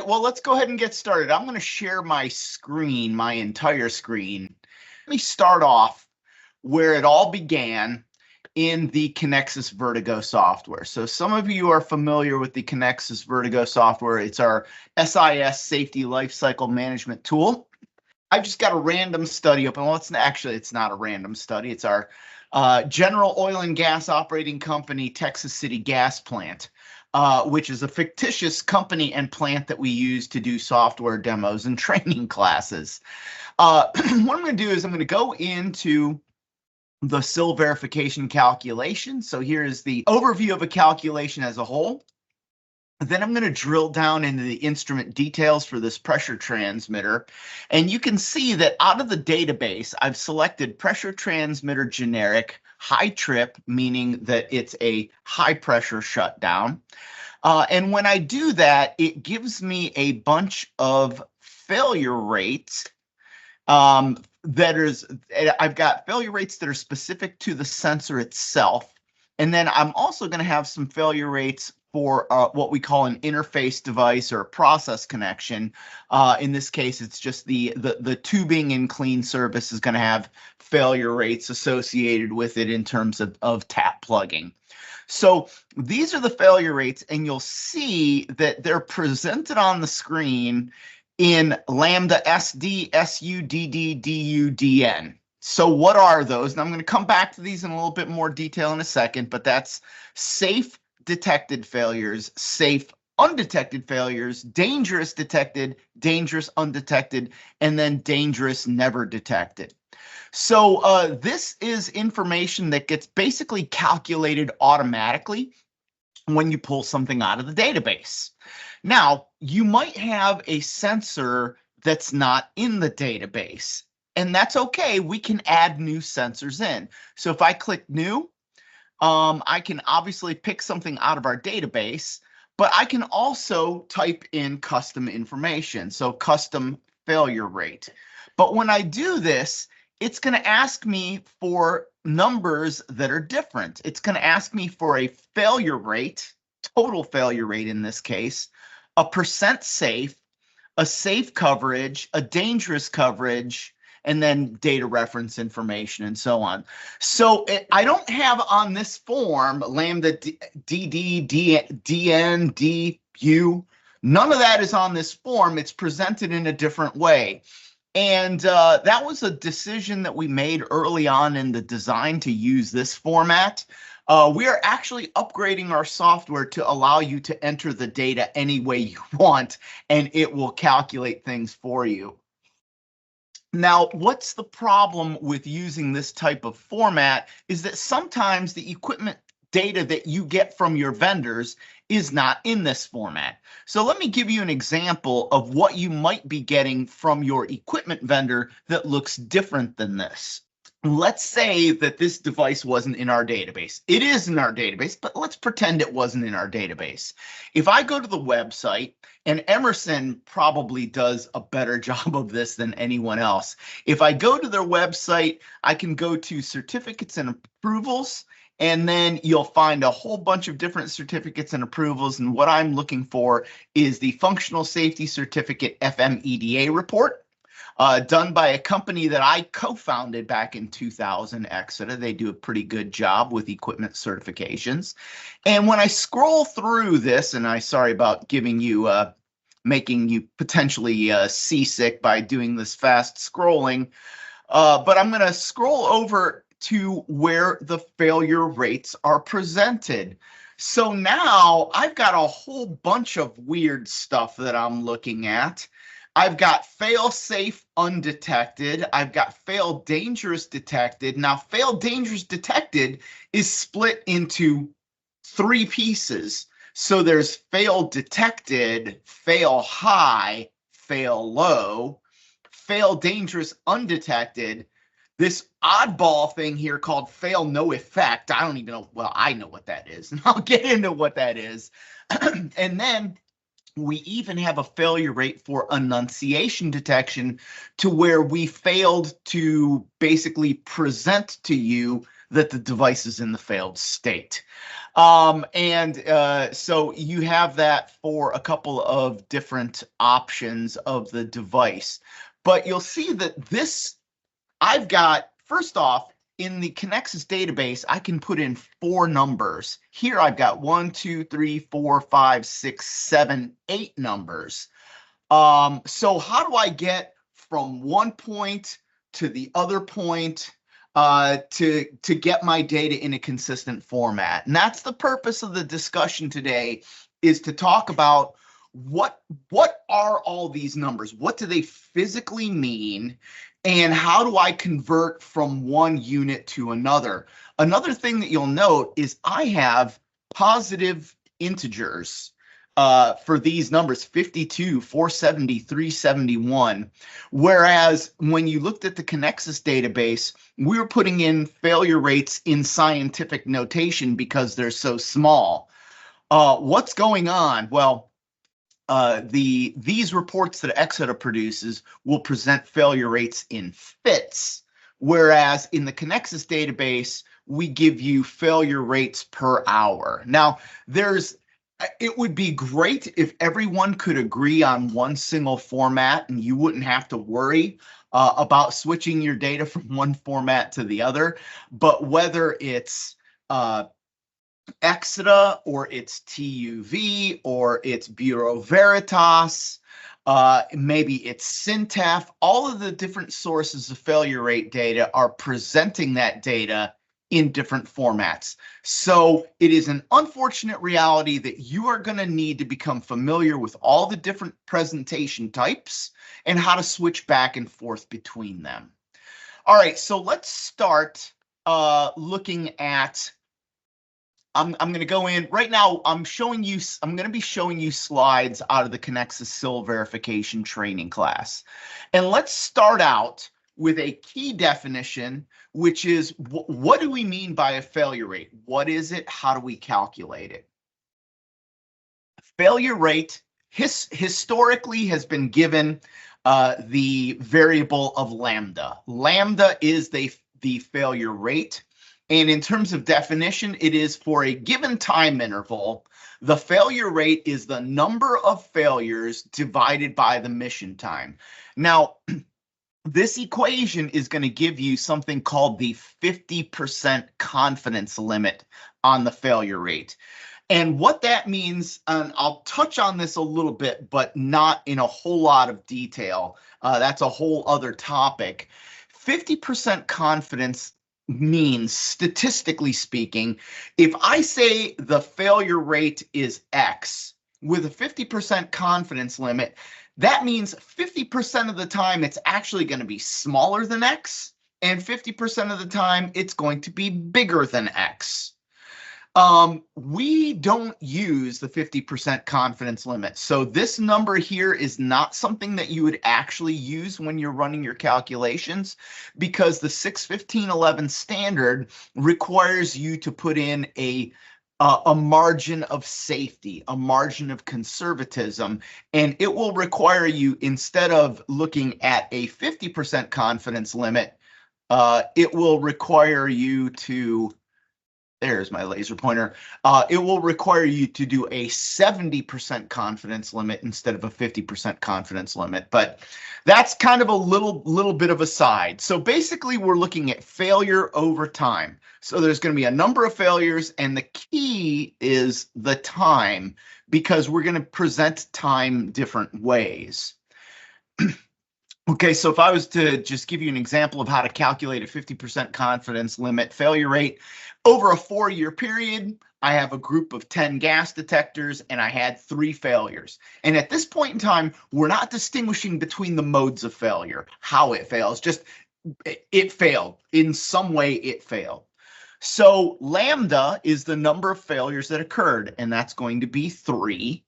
right, well, let's go ahead and get started. I'm going to share my screen, my entire screen. Let me start off where it all began in the Connexus Vertigo software. So some of you are familiar with the Connexus Vertigo software. It's our SIS Safety Lifecycle Management tool. I've just got a random study open. Well, it's not a random study. It's our General Oil and Gas Operating Company, Texas City Gas Plant. Which is a fictitious company and plant that we use to do software demos and training classes. What I'm going to do is I'm going to go into the SIL verification calculation. So here is the overview of a calculation as a whole. Then I'm going to drill down into the instrument details for this pressure transmitter. And you can see that out of the database, I've selected pressure transmitter generic high trip, meaning that it's a high pressure shutdown. And when I do that, it gives me a bunch of failure rates. I've got failure rates that are specific to the sensor itself. And then I'm also going to have some failure rates for what we call an interface device or a process connection. In this case, it's just the tubing in clean service is going to have failure rates associated with it in terms of tap plugging. So these are the failure rates, and you'll see that they're presented on the screen in lambda SD, SU, DD, DU, DN. So what are those? And I'm going to come back to these in a little bit more detail in a second, but that's safe detected failures, safe undetected failures, dangerous detected, dangerous undetected, and then dangerous never detected. So this is information that gets basically calculated automatically when you pull something out of the database. Now, you might have a sensor that's not in the database, and that's okay. We can add new sensors in. So if I click new, I can obviously pick something out of our database, but I can also type in custom information, so custom failure rate. But when I do this, it's going to ask me for numbers that are different. It's going to ask me for a failure rate, total failure rate in this case, a percent safe, a safe coverage, a dangerous coverage, and then data reference information and so on. So I don't have on this form lambda DD, DN, DU. None of that is on this form. It's presented in a different way. And that was a decision that we made early on in the design to use this format. We are actually upgrading our software to allow you to enter the data any way you want, and it will calculate things for you. Now, what's the problem with using this type of format is that sometimes the equipment data that you get from your vendors is not in this format. So let me give you an example of what you might be getting from your equipment vendor that looks different than this. Let's say that this device wasn't in our database. It is in our database, but let's pretend it wasn't in our database. If I go to the website, and Emerson probably does a better job of this than anyone else. If I go to their website, I can go to certificates and approvals, and then you'll find a whole bunch of different certificates and approvals. And what I'm looking for is the Functional Safety Certificate FMEDA report. Done by a company that I co-founded back in 2000, Exeter. They do a pretty good job with equipment certifications. And when I scroll through this, and sorry about giving you, making you potentially seasick by doing this fast scrolling, but I'm going to scroll over to where the failure rates are presented. So now I've got a whole bunch of weird stuff that I'm looking at. I've got fail safe undetected. I've got fail dangerous detected. Now, fail dangerous detected is split into three pieces. So there's fail detected, fail high, fail low, fail dangerous undetected. This oddball thing here called fail no effect. I don't even know. Well, I know what that is, and I'll get into what that is. And then we even have a failure rate for annunciation detection to where we failed to basically present to you that the device is in the failed state. So you have that for a couple of different options of the device. But you'll see that this, I've got, first off, in the Connexus database, I can put in 4 numbers. Here I've got 1, 2, 3, 4, 5, 6, 7, 8 numbers. So how do I get from one point to the other point to get my data in a consistent format? And that's the purpose of the discussion today, is to talk about what are all these numbers? What do they physically mean? And how do I convert from one unit to another? Another thing that you'll note is I have positive integers for these numbers, 52, 470, 371. Whereas when you looked at the Connexus database, we were putting in failure rates in scientific notation because they're so small. What's going on? Well, these reports that Exeter produces will present failure rates in fits, whereas in the Connexus database, we give you failure rates per hour. Now, it would be great if everyone could agree on one single format and you wouldn't have to worry about switching your data from one format to the other. But whether it's Exeter or it's TUV or it's Bureau Veritas, maybe it's Syntaf, all of the different sources of failure rate data are presenting that data in different formats. So it is an unfortunate reality that you are going to need to become familiar with all the different presentation types and how to switch back and forth between them. All right, so let's start looking at, I'm going to go in right now. I'm going to be showing you slides out of the Connexus SIL verification training class. And let's start out with a key definition, which is what do we mean by a failure rate? What is it? How do we calculate it? Failure rate historically has been given the variable of lambda. Lambda is the failure rate. And in terms of definition, it is for a given time interval. The failure rate is the number of failures divided by the mission time. Now, this equation is going to give you something called the 50% confidence limit on the failure rate. And what that means, and I'll touch on this a little bit, but not in a whole lot of detail. That's a whole other topic. 50% confidence means, statistically speaking, if I say the failure rate is X with a 50% confidence limit, that means 50% of the time it's actually going to be smaller than X, and 50% of the time it's going to be bigger than X. We don't use the 50% confidence limit. So this number here is not something that you would actually use when you're running your calculations, because the 61511 standard requires you to put in a margin of safety, a margin of conservatism, and it will require you, instead of looking at a 50% confidence limit, it will require you to, there's my laser pointer. It will require you to do a 70% confidence limit instead of a 50% confidence limit. But that's kind of a little bit of a side. So basically, we're looking at failure over time. So there's going to be a number of failures, and the key is the time, because we're going to present time different ways. Okay, so if I was to just give you an example of how to calculate a 50% confidence limit failure rate, over a 4-year period, I have a group of 10 gas detectors and I had 3 failures. And at this point in time, we're not distinguishing between the modes of failure, how it fails, just it failed. In some way, it failed. So lambda is the number of failures that occurred, and that's going to be 3.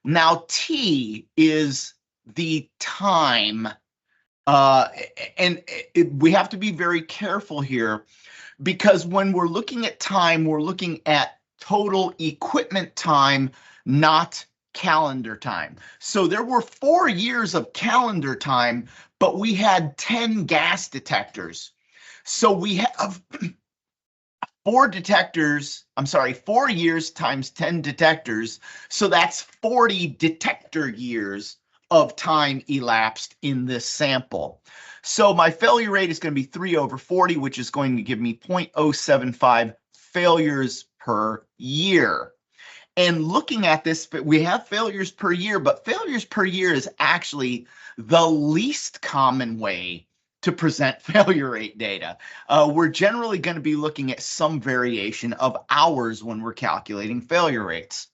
Now T is the time, we have to be very careful here, because when we're looking at time, we're looking at total equipment time, not calendar time. So there were 4 years of calendar time, but we had 10 gas detectors. So we have 4 years times 10 detectors. So that's 40 detector years of time elapsed in this sample. So my failure rate is going to be 3/40, which is going to give me 0.075 failures per year. And looking at this, we have failures per year, but failures per year is actually the least common way to present failure rate data. We're generally going to be looking at some variation of hours when we're calculating failure rates.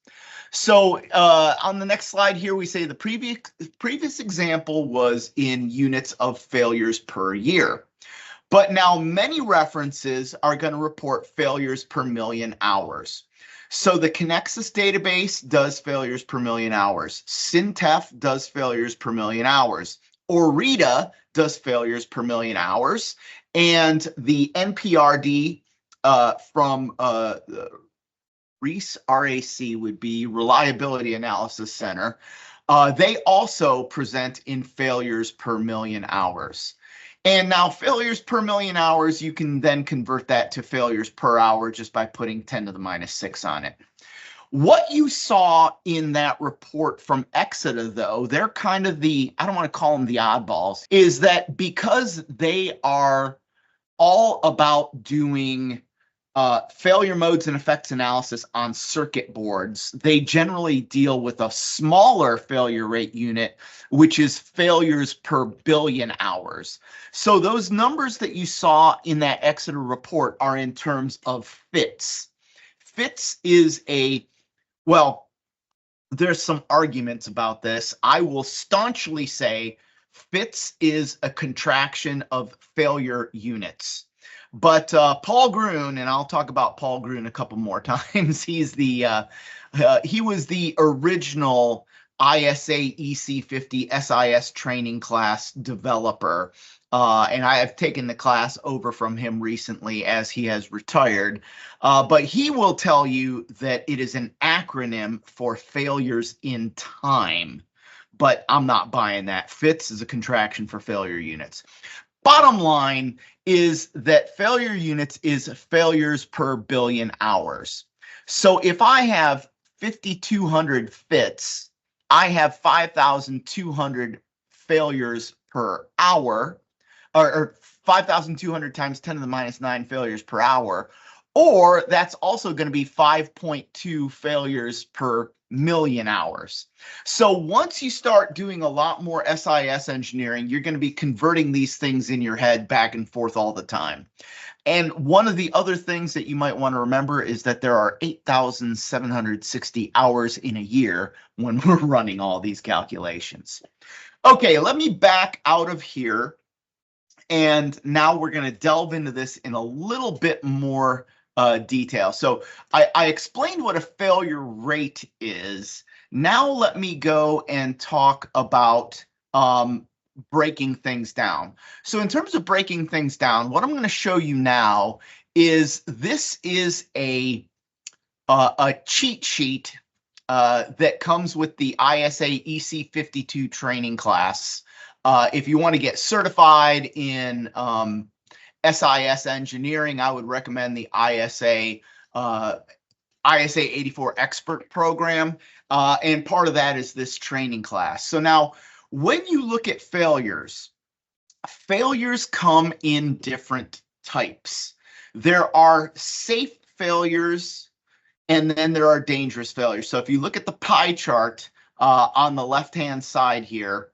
So on the next slide here, we say the previous example was in units of failures per year. But now many references are going to report failures per million hours. So the Connexus database does failures per million hours. Syntef does failures per million hours. ORITA does failures per million hours. And the NPRD from RAC would be Reliability Analysis Center. They also present in failures per million hours. And now failures per million hours, you can then convert that to failures per hour just by putting 10 to the minus 6 on it. What you saw in that report from Exeter, though, they're kind of the, I don't want to call them the oddballs, is that because they are all about doing failure modes and effects analysis on circuit boards, they generally deal with a smaller failure rate unit, which is failures per billion hours. So those numbers that you saw in that Exeter report are in terms of FITS. FITS is well, there's some arguments about this. I will staunchly say FITS is a contraction of failure units. But Paul Gruen, and I'll talk about Paul Gruen a couple more times. He's he was the original ISA EC50 SIS training class developer, and I have taken the class over from him recently as he has retired. But he will tell you that it is an acronym for failures in time. But I'm not buying that. FITS is a contraction for failure units. Bottom line is that failure units is failures per billion hours. So if I have 5,200 FITS, I have 5,200 failures per hour, or 5,200 times 10 to the minus 9 failures per hour, or that's also going to be 5.2 failures per million hours. So once you start doing a lot more SIS engineering, you're going to be converting these things in your head back and forth all the time. And one of the other things that you might want to remember is that there are 8,760 hours in a year when we're running all these calculations. Okay, let me back out of here. And now we're going to delve into this in a little bit more detail. So I explained what a failure rate is. Now let me go and talk about breaking things down. So in terms of breaking things down, what I'm going to show you now is this is a cheat sheet that comes with the ISA EC52 training class. If you want to get certified in SIS engineering, I would recommend the ISA 84 expert program. And part of that is this training class. So now when you look at failures, failures come in different types. There are safe failures, and then there are dangerous failures. So if you look at the pie chart on the left-hand side here,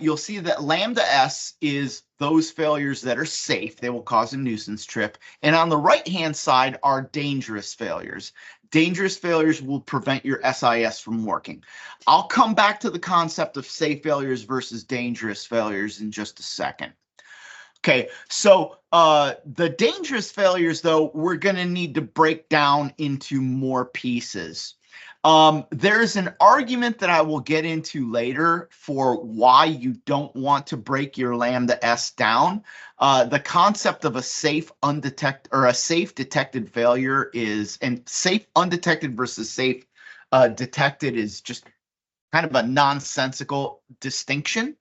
you'll see that lambda S is those failures that are safe. They will cause a nuisance trip. And on the right-hand side are dangerous failures. Dangerous failures will prevent your SIS from working. I'll come back to the concept of safe failures versus dangerous failures in just a second. Okay, so the dangerous failures, though, we're going to need to break down into more pieces. There's an argument that I will get into later for why you don't want to break your lambda S down. The concept of a safe undetected or a safe detected failure is, and safe undetected versus safe detected is just kind of a nonsensical distinction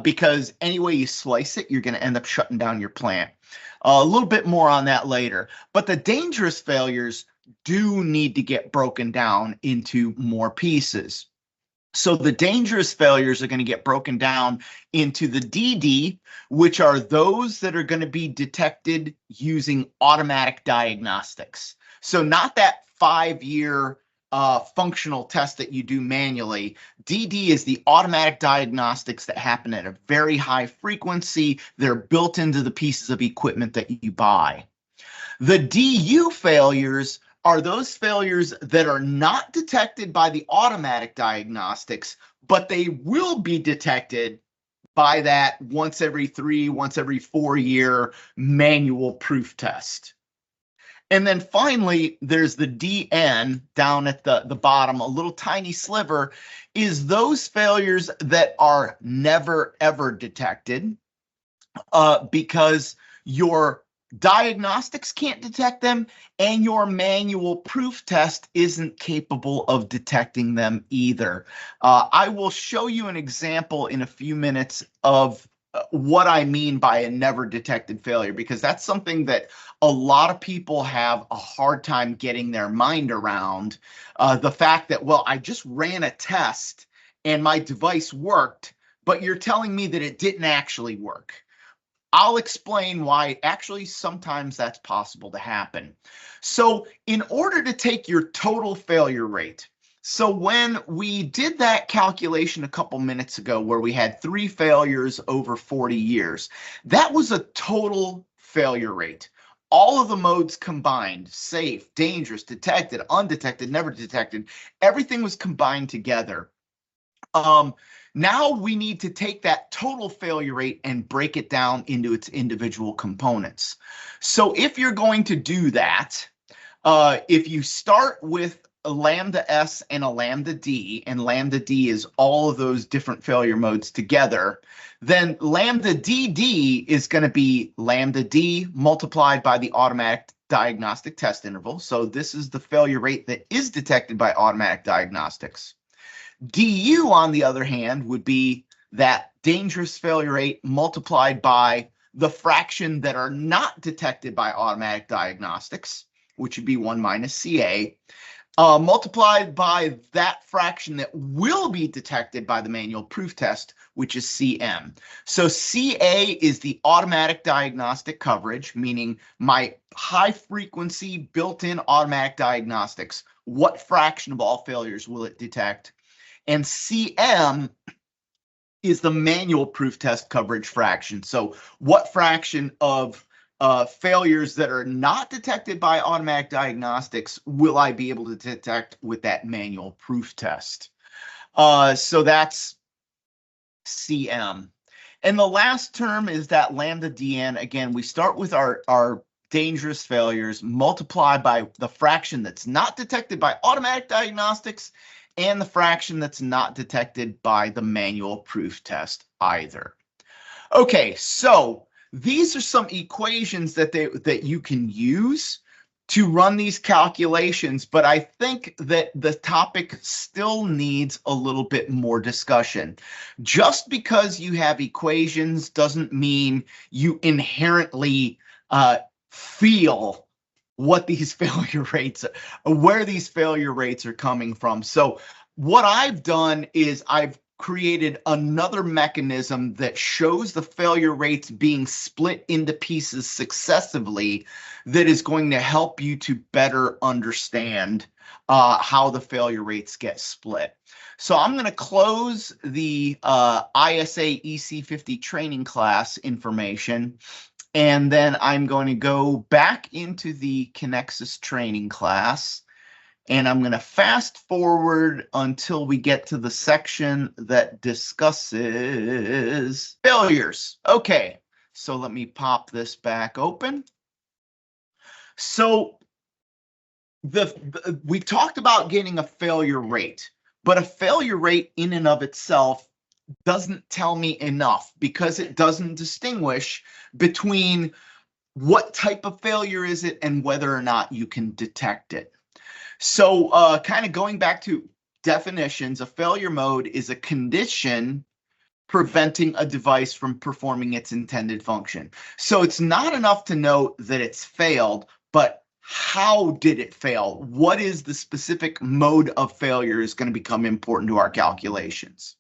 because any way you slice it, you're going to end up shutting down your plant. A little bit more on that later. But the dangerous failures do need to get broken down into more pieces. So the dangerous failures are going to get broken down into the DD, which are those that are going to be detected using automatic diagnostics. So not that 5-year functional test that you do manually. DD is the automatic diagnostics that happen at a very high frequency. They're built into the pieces of equipment that you buy. The DU failures are those failures that are not detected by the automatic diagnostics, but they will be detected by that once every 3, once every 4-year manual proof test. And then finally, there's the DN down at the bottom, a little tiny sliver, is those failures that are never, ever detected because your diagnostics can't detect them and your manual proof test isn't capable of detecting them either. I will show you an example in a few minutes of what I mean by a never detected failure, because that's something that a lot of people have a hard time getting their mind around. The fact that, well, I just ran a test and my device worked, but you're telling me that it didn't actually work. I'll explain why actually sometimes that's possible to happen. So in order to take your total failure rate, so when we did that calculation a couple minutes ago where we had 3 failures over 40 years, that was a total failure rate. All of the modes combined, safe, dangerous, detected, undetected, never detected, everything was combined together. Now we need to take that total failure rate and break it down into its individual components. So if you're going to do that, if you start with a lambda S and a lambda D, and lambda D is all of those different failure modes together, then lambda DD is going to be lambda D multiplied by the automatic diagnostic test interval. So this is the failure rate that is detected by automatic diagnostics. DU, on the other hand, would be that dangerous failure rate multiplied by the fraction that are not detected by automatic diagnostics, which would be 1 minus CA, multiplied by that fraction that will be detected by the manual proof test, which is CM. So CA is the automatic diagnostic coverage, meaning my high frequency built-in automatic diagnostics. What fraction of all failures will it detect? And CM is the manual proof test coverage fraction. So what fraction of failures that are not detected by automatic diagnostics will I be able to detect with that manual proof test? So that's CM. And the last term is that lambda DN. Again, we start with our dangerous failures multiplied by the fraction that's not detected by automatic diagnostics and the fraction that's not detected by the manual proof test either. Okay, so these are some equations that you can use to run these calculations, but I think that the topic still needs a little bit more discussion. Just because you have equations doesn't mean you inherently feel what these failure rates, where these failure rates are coming from. So what I've done is I've created another mechanism that shows the failure rates being split into pieces successively that is going to help you to better understand how the failure rates get split. So I'm going to close the ISA EC50 training class information. And then I'm going to go back into the Connexus training class, and I'm going to fast forward until we get to the section that discusses failures. Okay, so let me pop this back open. So we talked about getting a failure rate, but a failure rate in and of itself doesn't tell me enough because it doesn't distinguish between what type of failure is it and whether or not you can detect it. So kind of going back to definitions, a failure mode is a condition preventing a device from performing its intended function. So it's not enough to know that it's failed, but how did it fail? What is the specific mode of failure is going to become important to our calculations.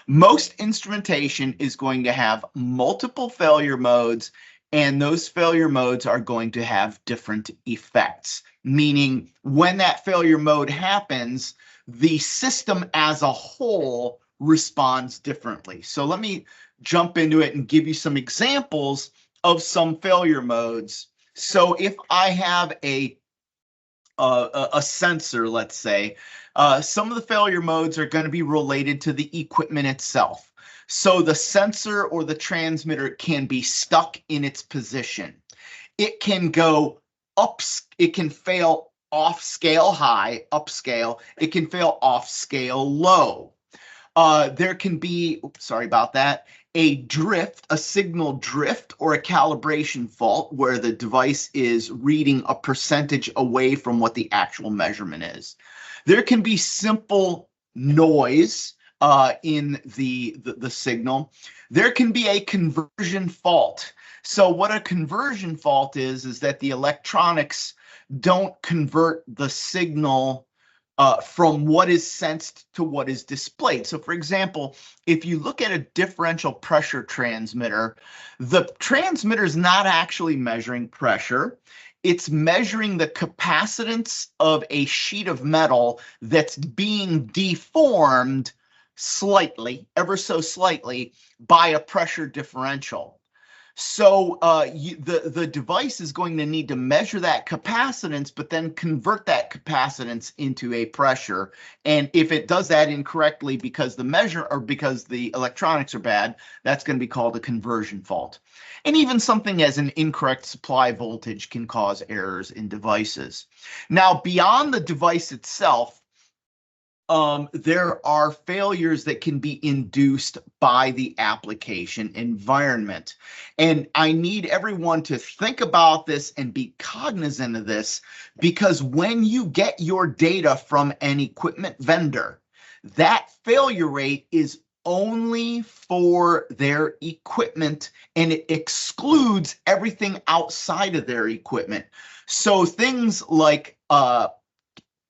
Most instrumentation is going to have multiple failure modes, and those failure modes are going to have different effects, meaning when that failure mode happens, the system as a whole responds differently. So let me jump into it and give you some examples of some failure modes. So if I have a sensor, let's say, some of the failure modes are going to be related to the equipment itself. So the sensor or the transmitter can be stuck in its position. It can go up, it can fail off scale high, upscale. It can fail off scale low. There can be, sorry about that, a drift, a signal drift, or a calibration fault where the device is reading a percentage away from what the actual measurement is. There can be simple noise in the signal. There can be a conversion fault. So what a conversion fault is that the electronics don't convert the signal from what is sensed to what is displayed. So for example, if you look at a differential pressure transmitter, the transmitter is not actually measuring pressure. It's measuring the capacitance of a sheet of metal that's being deformed slightly, ever so slightly, by a pressure differential. So the device is going to need to measure that capacitance, but then convert that capacitance into a pressure. And if it does that incorrectly because because the electronics are bad, that's going to be called a conversion fault. And even something as an incorrect supply voltage can cause errors in devices. Now, beyond the device itself, there are failures that can be induced by the application environment. And I need everyone to think about this and be cognizant of this, because when you get your data from an equipment vendor, that failure rate is only for their equipment, and it excludes everything outside of their equipment. So things like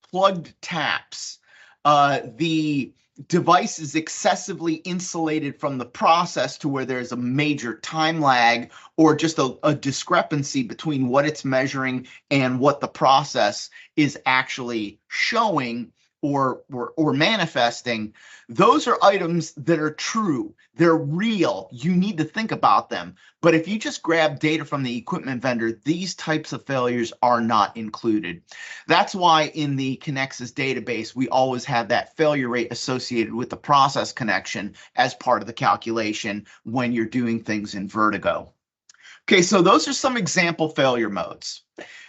plugged taps, the device is excessively insulated from the process to where there's a major time lag or just a discrepancy between what it's measuring and what the process is actually showing or manifesting. Those are items that are true. They're real. You need to think about them. But if you just grab data from the equipment vendor, these types of failures are not included. That's why in the Connexus database, we always have that failure rate associated with the process connection as part of the calculation when you're doing things in Vertigo. Okay, so those are some example failure modes.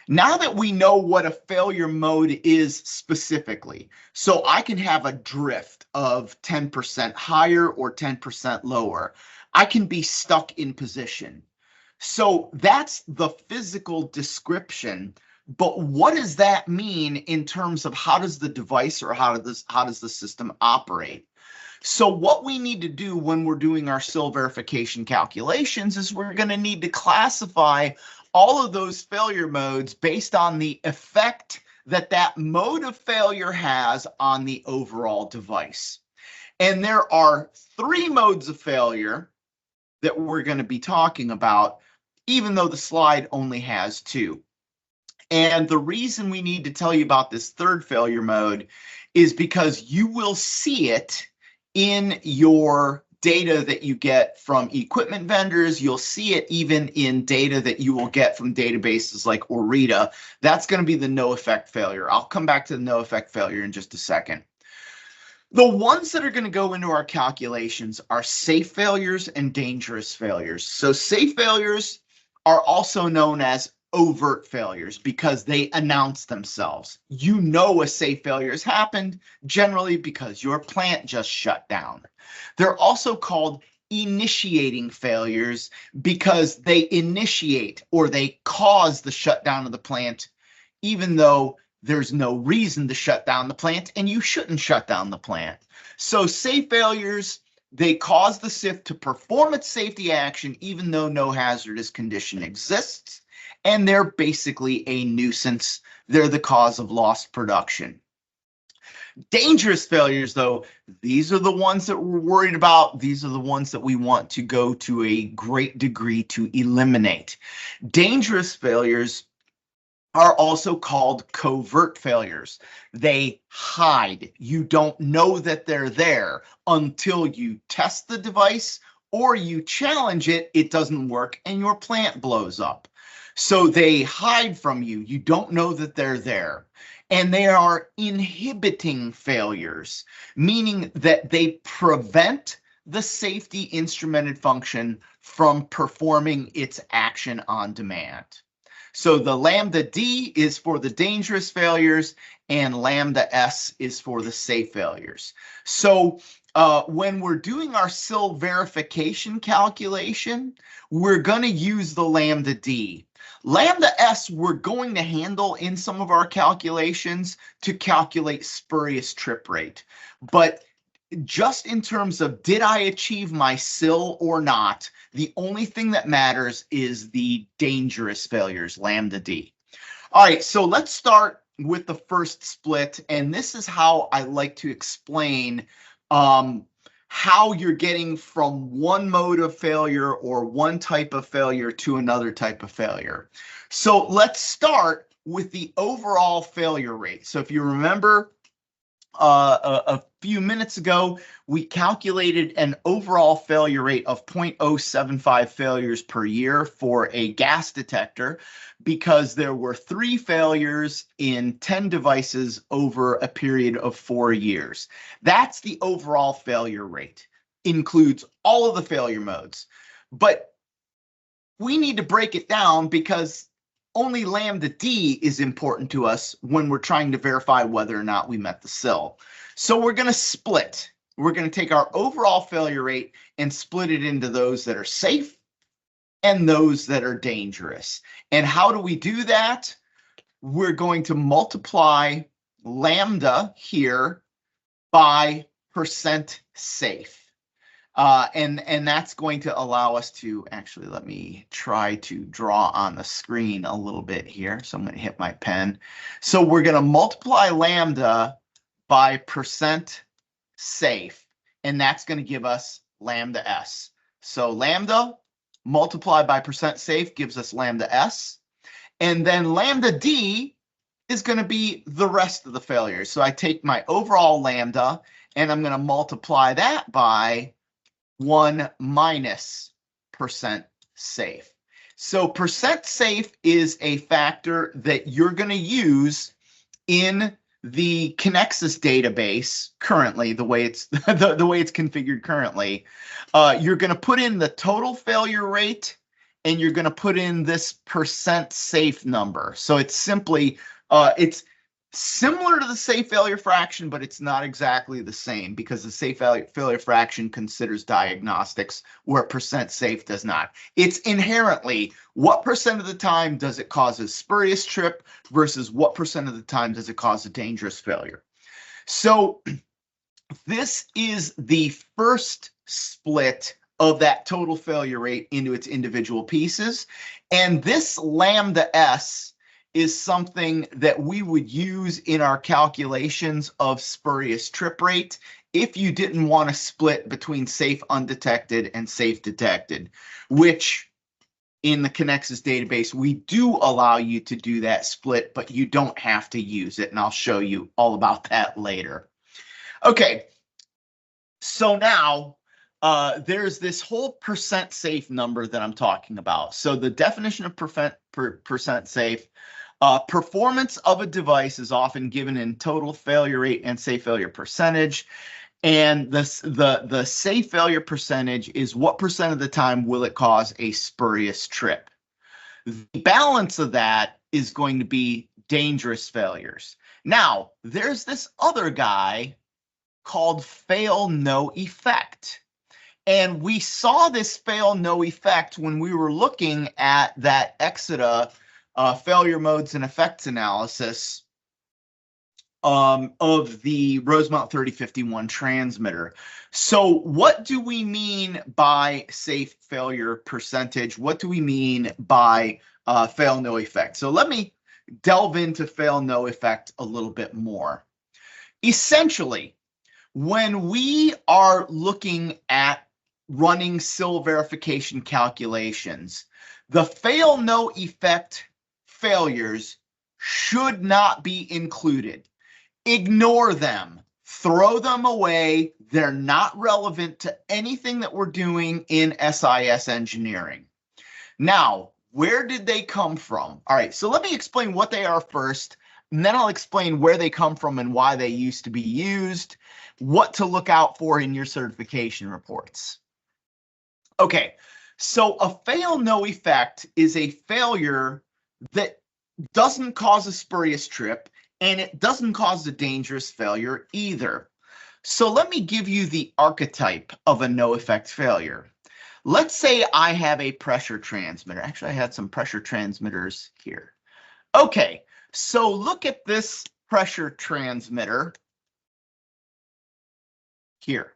Now that we know what a failure mode is specifically, so I can have a drift of 10% higher or 10% lower. I can be stuck in position. So that's the physical description. But what does that mean in terms of how does the device or how does the system operate? So what we need to do when we're doing our SIL verification calculations is we're going to need to classify all of those failure modes based on the effect that that mode of failure has on the overall device. And there are 3 modes of failure that we're going to be talking about, even though the slide only has 2. And the reason we need to tell you about this 3rd failure mode is because you will see it in your data that you get from equipment vendors. You'll see it even in data that you will get from databases like Orita. That's going to be the no effect failure. I'll come back to the no effect failure in just a second. The ones that are going to go into our calculations are safe failures and dangerous failures. So safe failures are also known as overt failures because they announce themselves. You know a safe failure has happened, generally because your plant just shut down. They're also called initiating failures because they initiate or they cause the shutdown of the plant, even though there's no reason to shut down the plant and you shouldn't shut down the plant. So safe failures, They cause the SIF to perform its safety action even though no hazardous condition exists, and they're basically a nuisance. They're the cause of lost production. Dangerous failures, though, these are the ones that we're worried about. These are the ones that we want to go to a great degree to eliminate. Dangerous failures are also called covert failures. They hide. You don't know that they're there until you test the device or you challenge it, it doesn't work, and your plant blows up. So they hide from you. You don't know that they're there. And they are inhibiting failures, meaning that they prevent the safety instrumented function from performing its action on demand. So the lambda D is for the dangerous failures and lambda S is for the safe failures. So when we're doing our SIL verification calculation, we're going to use the lambda D. Lambda S we're going to handle in some of our calculations to calculate spurious trip rate. But just in terms of did I achieve my SIL or not, the only thing that matters is the dangerous failures, lambda D. All right, so let's start with the first split, and this is how I like to explain how you're getting from one mode of failure or one type of failure to another type of failure. So let's start with the overall failure rate. So if you remember, a few minutes ago, we calculated an overall failure rate of 0.075 failures per year for a gas detector because there were 3 failures in 10 devices over a period of 4 years. That's the overall failure rate. Includes all of the failure modes. But we need to break it down because only lambda D is important to us when we're trying to verify whether or not we met the SIL. So we're going to split. We're going to take our overall failure rate and split it into those that are safe and those that are dangerous. And how do we do that? We're going to multiply lambda here by percent safe. And that's going to allow us to actually, let me try to draw on the screen a little bit here. So I'm going to hit my pen. So we're going to multiply lambda by percent safe, and that's going to give us lambda S. So lambda multiplied by percent safe gives us lambda S. And then lambda D is going to be the rest of the failures. So I take my overall lambda and I'm going to multiply that by 1 minus percent safe. So percent safe is a factor that you're going to use in the Connexus database currently, the way it's the way it's configured currently. You're going to put in the total failure rate and you're going to put in this percent safe number. So it's simply it's similar to the safe failure fraction, but it's not exactly the same because the safe failure fraction considers diagnostics where percent safe does not. It's inherently what percent of the time does it cause a spurious trip versus what percent of the time does it cause a dangerous failure. So this is the first split of that total failure rate into its individual pieces. And this lambda S is something that we would use in our calculations of spurious trip rate if you didn't want to split between safe undetected and safe detected, which in the Connexus database, we do allow you to do that split, but you don't have to use it. And I'll show you all about that later. Okay, so now there's this whole percent safe number that I'm talking about. So the definition of percent safe, performance of a device is often given in total failure rate and safe failure percentage. And the safe failure percentage is what percent of the time will it cause a spurious trip. The balance of that is going to be dangerous failures. Now, there's this other guy called fail no effect. And we saw this fail no effect when we were looking at that Exida failure modes and effects analysis of the Rosemount 3051 transmitter. So what do we mean by safe failure percentage? What do we mean by fail no effect? So let me delve into fail no effect a little bit more. Essentially, when we are looking at running SIL verification calculations, the fail no effect failures should not be included. Ignore them, throw them away. They're not relevant to anything that we're doing in SIS engineering. Now, where did they come from? All right, so let me explain what they are first, and then I'll explain where they come from and why they used to be used, what to look out for in your certification reports. Okay, so a fail no effect is a failure that doesn't cause a spurious trip, and it doesn't cause a dangerous failure either. So let me give you the archetype of a no effect failure. Let's say I have a pressure transmitter. Actually, I had some pressure transmitters here. Okay, so look at this pressure transmitter here.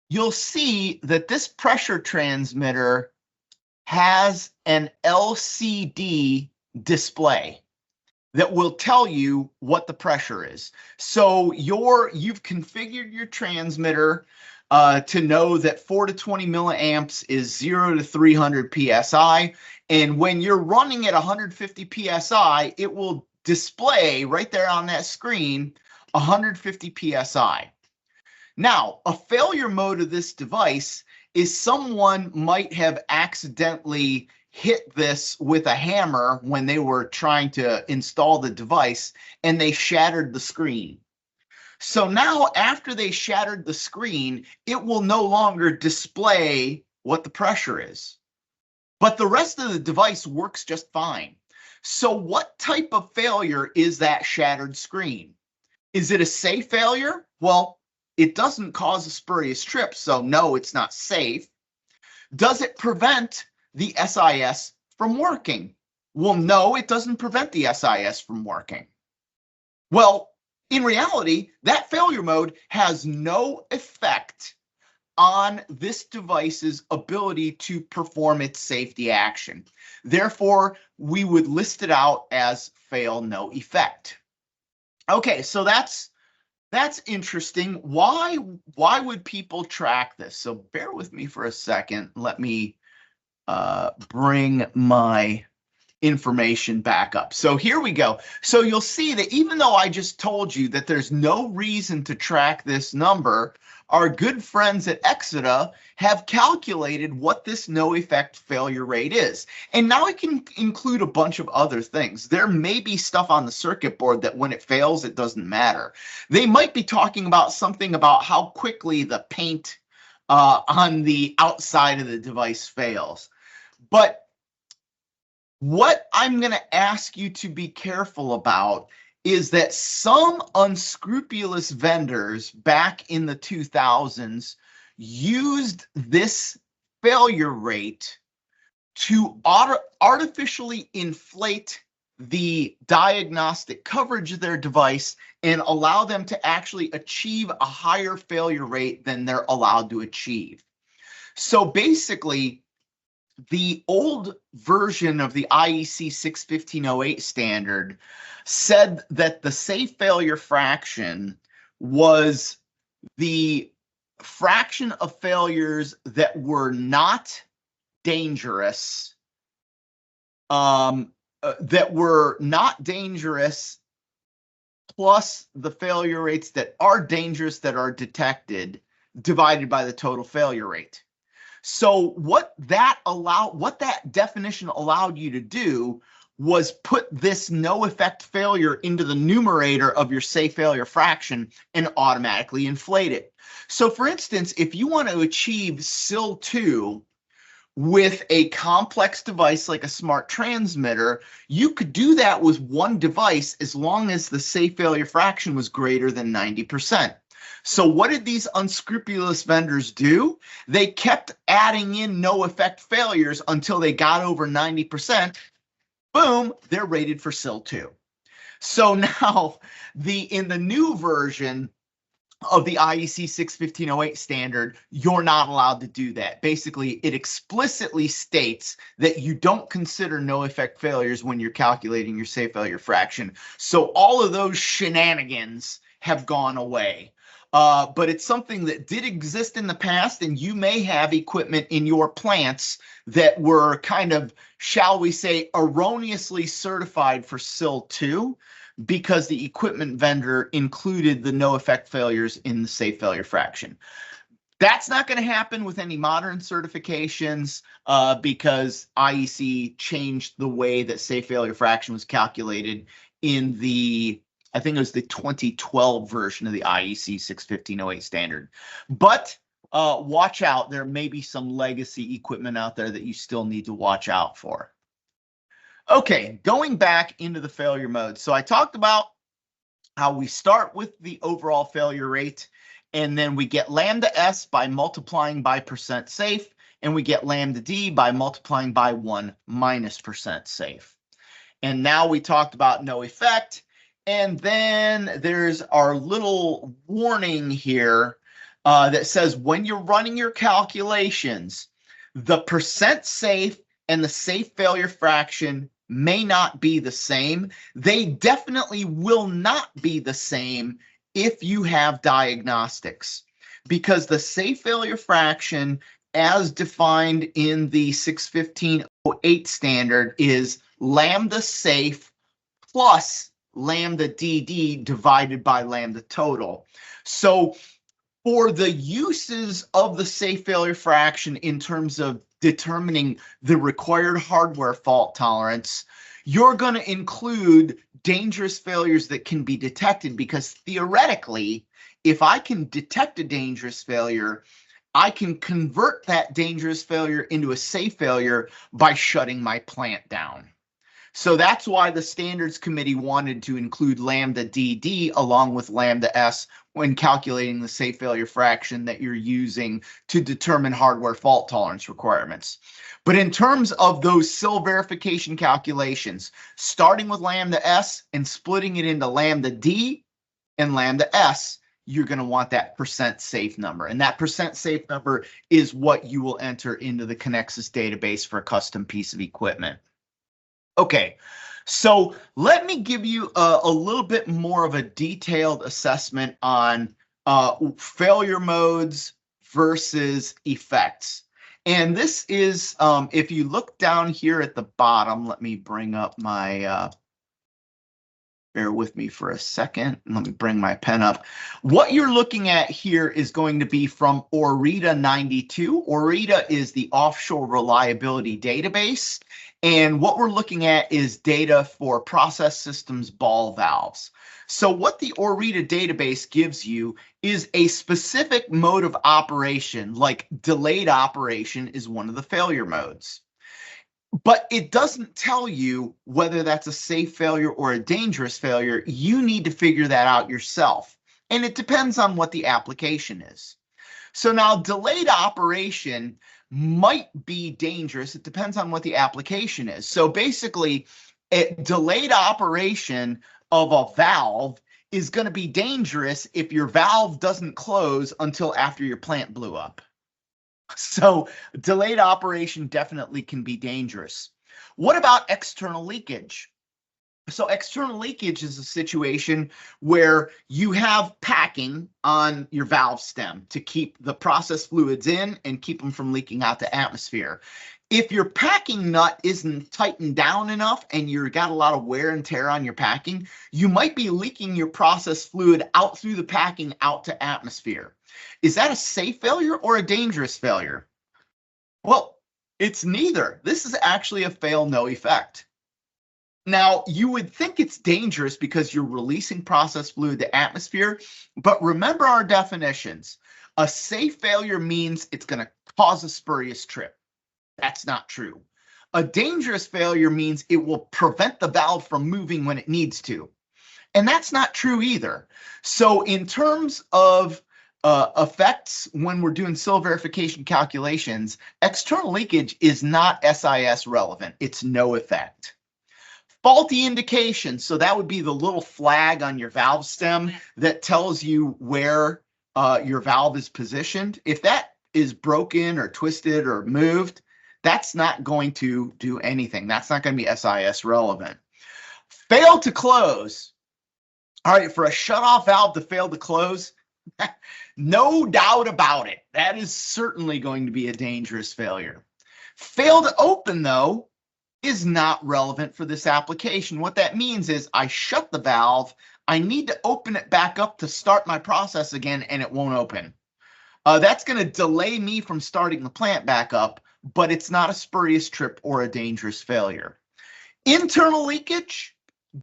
You'll see that this pressure transmitter has an LCD display that will tell you what the pressure is. So you've configured your transmitter to know that 4 to 20 milliamps is 0 to 300 psi. And when you're running at 150 psi, it will display right there on that screen 150 psi. Now, a failure mode of this device is someone might have accidentally hit this with a hammer when they were trying to install the device, and they shattered the screen. So now after they shattered the screen, it will no longer display what the pressure is. But the rest of the device works just fine. So what type of failure is that shattered screen? Is it a safe failure? Well, it doesn't cause a spurious trip, so no, it's not safe. Does it prevent the SIS from working? Well, no, it doesn't prevent the SIS from working. Well, in reality, that failure mode has no effect on this device's ability to perform its safety action. Therefore, we would list it out as fail no effect. Okay, so that's interesting. Why would people track this? So bear with me for a second. Let me bring my information back up. So here we go. So you'll see that even though I just told you that there's no reason to track this number, our good friends at Exida have calculated what this no effect failure rate is. And now it can include a bunch of other things. There may be stuff on the circuit board that when it fails, it doesn't matter. They might be talking about something about how quickly the paint on the outside of the device fails. But what I'm going to ask you to be careful about is that some unscrupulous vendors back in the 2000s used this failure rate to artificially inflate the diagnostic coverage of their device and allow them to actually achieve a higher failure rate than they're allowed to achieve. So basically, the old version of the IEC 61508 standard said that the safe failure fraction was the fraction of failures that were not dangerous, plus the failure rates that are dangerous that are detected, divided by the total failure rate. So what that definition allowed you to do was put this no effect failure into the numerator of your safe failure fraction and automatically inflate it. So for instance, if you want to achieve SIL 2 with a complex device like a smart transmitter, you could do that with one device as long as the safe failure fraction was greater than 90%. So what did these unscrupulous vendors do? They kept adding in no effect failures until they got over 90%. Boom, they're rated for SIL 2. So now in the new version of the IEC 61508 standard, you're not allowed to do that. Basically, it explicitly states that you don't consider no effect failures when you're calculating your safe failure fraction. So all of those shenanigans have gone away. But it's something that did exist in the past, and you may have equipment in your plants that were kind of, shall we say, erroneously certified for SIL 2 because the equipment vendor included the no effect failures in the safe failure fraction. That's not going to happen with any modern certifications because IEC changed the way that safe failure fraction was calculated in I think it was the 2012 version of the IEC 61508 standard. But watch out, there may be some legacy equipment out there that you still need to watch out for. Okay, going back into the failure mode. So I talked about how we start with the overall failure rate, and then we get lambda S by multiplying by percent safe, and we get lambda D by multiplying by 1 minus percent safe. And now we talked about no effect, and then there's our little warning here that says when you're running your calculations, the percent safe and the safe failure fraction may not be the same. They definitely will not be the same if you have diagnostics, because the safe failure fraction as defined in the 61508 standard is lambda safe plus lambda DD divided by lambda total. So for the uses of the safe failure fraction in terms of determining the required hardware fault tolerance, you're going to include dangerous failures that can be detected, because theoretically, if I can detect a dangerous failure, I can convert that dangerous failure into a safe failure by shutting my plant down. So that's why the standards committee wanted to include lambda DD along with lambda S when calculating the safe failure fraction that you're using to determine hardware fault tolerance requirements. But in terms of those SIL verification calculations, starting with lambda S and splitting it into lambda D and lambda S, you're going to want that percent safe number. And that percent safe number is what you will enter into the Connexus database for a custom piece of equipment. Okay, so let me give you a little bit more of a detailed assessment on failure modes versus effects. And this is, if you look down here at the bottom, let me bring up my, bear with me for a second. Let me bring my pen up. What you're looking at here is going to be from ORITA 92. ORITA is the offshore reliability database. And what we're looking at is data for process systems ball valves. So what the ORITA database gives you is a specific mode of operation, like delayed operation is one of the failure modes. But it doesn't tell you whether that's a safe failure or a dangerous failure. You need to figure that out yourself. And it depends on what the application is. So now delayed operation might be dangerous. It depends on what the application is. So basically, a delayed operation of a valve is going to be dangerous if your valve doesn't close until after your plant blew up. So delayed operation definitely can be dangerous. What about external leakage? So external leakage is a situation where you have packing on your valve stem to keep the process fluids in and keep them from leaking out to atmosphere. If your packing nut isn't tightened down enough and you've got a lot of wear and tear on your packing, you might be leaking your process fluid out through the packing out to atmosphere. Is that a safe failure or a dangerous failure? Well, it's neither. This is actually a fail no effect. Now, you would think it's dangerous because you're releasing process fluid to atmosphere, but remember our definitions. A safe failure means it's going to cause a spurious trip. That's not true. A dangerous failure means it will prevent the valve from moving when it needs to. And that's not true either. So in terms of effects, when we're doing SIL verification calculations, external leakage is not SIS relevant. It's no effect. Faulty indication. So that would be the little flag on your valve stem that tells you where your valve is positioned. If that is broken or twisted or moved, that's not going to do anything. That's not going to be SIS relevant. Fail to close. All right, for a shutoff valve to fail to close, no doubt about it. That is certainly going to be a dangerous failure. Fail to open, though, is not relevant for this application. What that means is I shut the valve, I need to open it back up to start my process again, and it won't open. That's going to delay me from starting the plant back up, but it's not a spurious trip or a dangerous failure. Internal leakage,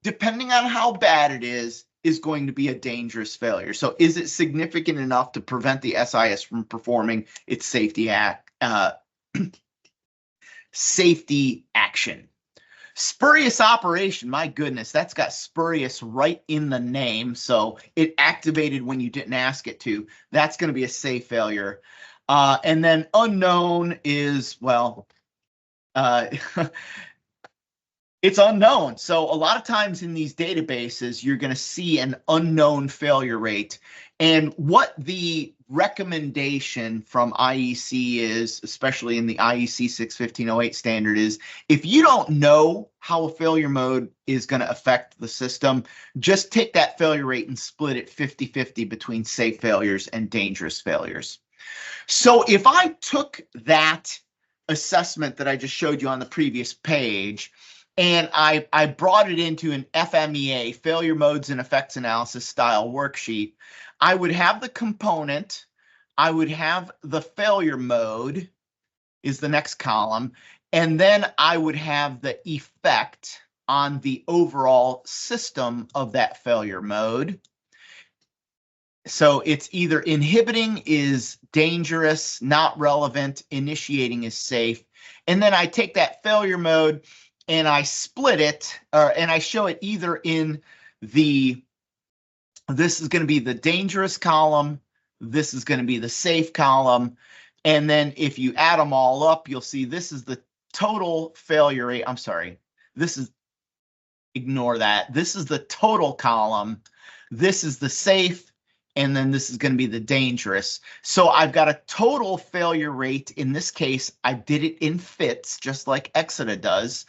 depending on how bad it is going to be a dangerous failure. So is it significant enough to prevent the SIS from performing its safety action? Spurious operation, my goodness, that's got spurious right in the name. So it activated when you didn't ask it to. That's going to be a safe failure. And then unknown is, well, it's unknown. So a lot of times in these databases, you're going to see an unknown failure rate. And what the recommendation from IEC is, especially in the IEC 61508 standard, is if you don't know how a failure mode is going to affect the system, just take that failure rate and split it 50-50 between safe failures and dangerous failures. So if I took that assessment that I just showed you on the previous page, and I brought it into an FMEA, failure modes and effects analysis style worksheet, I would have the component, I would have the failure mode is the next column, and then I would have the effect on the overall system of that failure mode. So it's either inhibiting is dangerous, not relevant, initiating is safe. And then I take that failure mode and I split it, and I show it either in the, this is going to be the dangerous column, this is going to be the safe column, and then if you add them all up, you'll see this is the total failure rate. I'm sorry, this is, ignore that. This is the total column, this is the safe, and then this is going to be the dangerous. So I've got a total failure rate. In this case, I did it in fits, just like Exida does,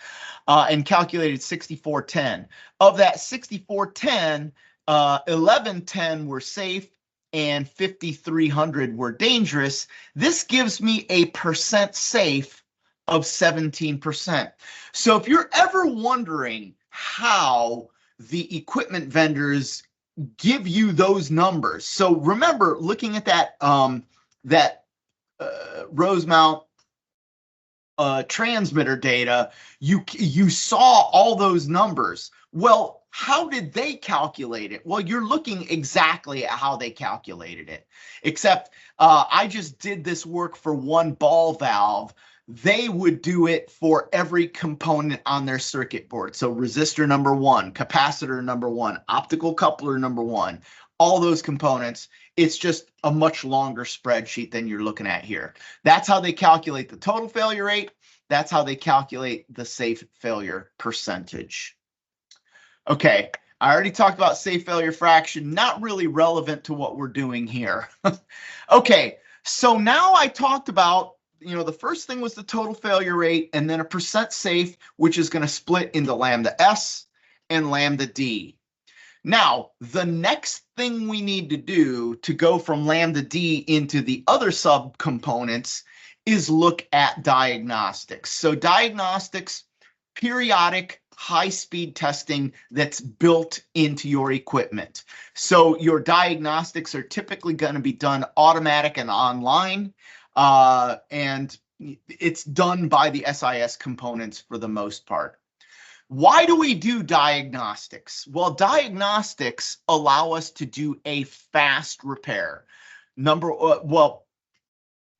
and calculated 6410. Of that 6410, 1110 were safe and 5300 were dangerous. This gives me a percent safe of 17%. So if you're ever wondering how the equipment vendors give you those numbers. So remember, looking at that Rosemount transmitter data, you saw all those numbers. Well, how did they calculate it? Well, you're looking exactly at how they calculated it, except I just did this work for one ball valve. They would do it for every component on their circuit board. So resistor number one, capacitor number one, optical coupler number one, all those components. It's just a much longer spreadsheet than you're looking at here. That's how they calculate the total failure rate. That's how they calculate the safe failure percentage. Okay, I already talked about safe failure fraction, not really relevant to what we're doing here. Okay, so now I talked about, you know, the first thing was the total failure rate and then a percent safe, which is going to split into lambda S and lambda D. Now, the next thing we need to do to go from lambda D into the other subcomponents is look at diagnostics. So diagnostics, periodic high-speed testing that's built into your equipment. So your diagnostics are typically going to be done automatic and online. And it's done by the SIS components for the most part. Why do we do diagnostics? Well, diagnostics allow us to do a fast repair. Well,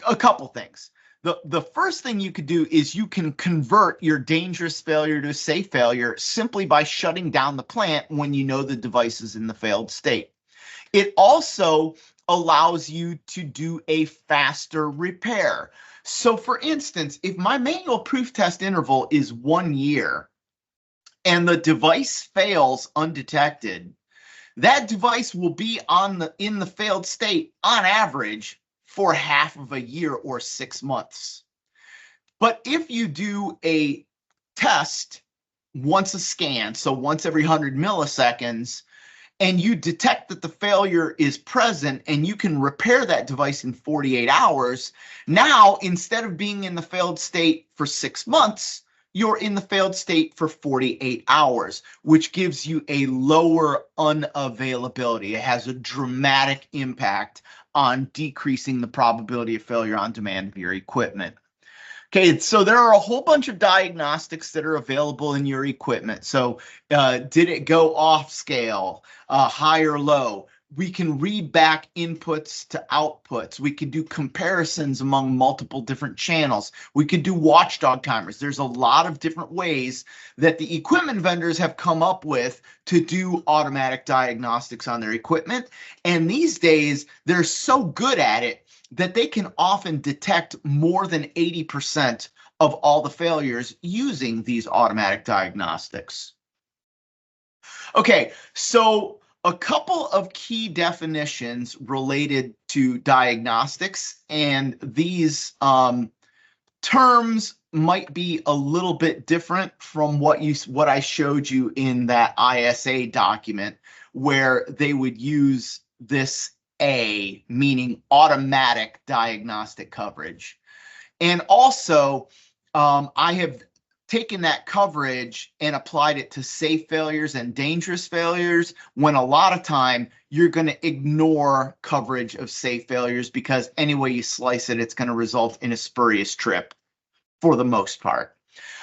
a couple things. The first thing you could do is you can convert your dangerous failure to a safe failure simply by shutting down the plant when you know the device is in the failed state. It also allows you to do a faster repair. So for instance, if my manual proof test interval is 1 year, and the device fails undetected, that device will be in the failed state on average for half of a year or 6 months. But if you do a test once a scan, so once every 100 milliseconds, and you detect that the failure is present and you can repair that device in 48 hours, now instead of being in the failed state for 6 months, you're in the failed state for 48 hours, which gives you a lower unavailability. It has a dramatic impact on decreasing the probability of failure on demand of your equipment. Okay, so there are a whole bunch of diagnostics that are available in your equipment. So did it go off scale, high or low? We can read back inputs to outputs. We can do comparisons among multiple different channels. We could do watchdog timers. There's a lot of different ways that the equipment vendors have come up with to do automatic diagnostics on their equipment. And these days, they're so good at it that they can often detect more than 80% of all the failures using these automatic diagnostics. Okay, so a couple of key definitions related to diagnostics, and these terms might be a little bit different from what I showed you in that ISA document, where they would use this A, meaning automatic diagnostic coverage. And also, I have taken that coverage and applied it to safe failures and dangerous failures, when a lot of time you're going to ignore coverage of safe failures because any way you slice it, it's going to result in a spurious trip for the most part.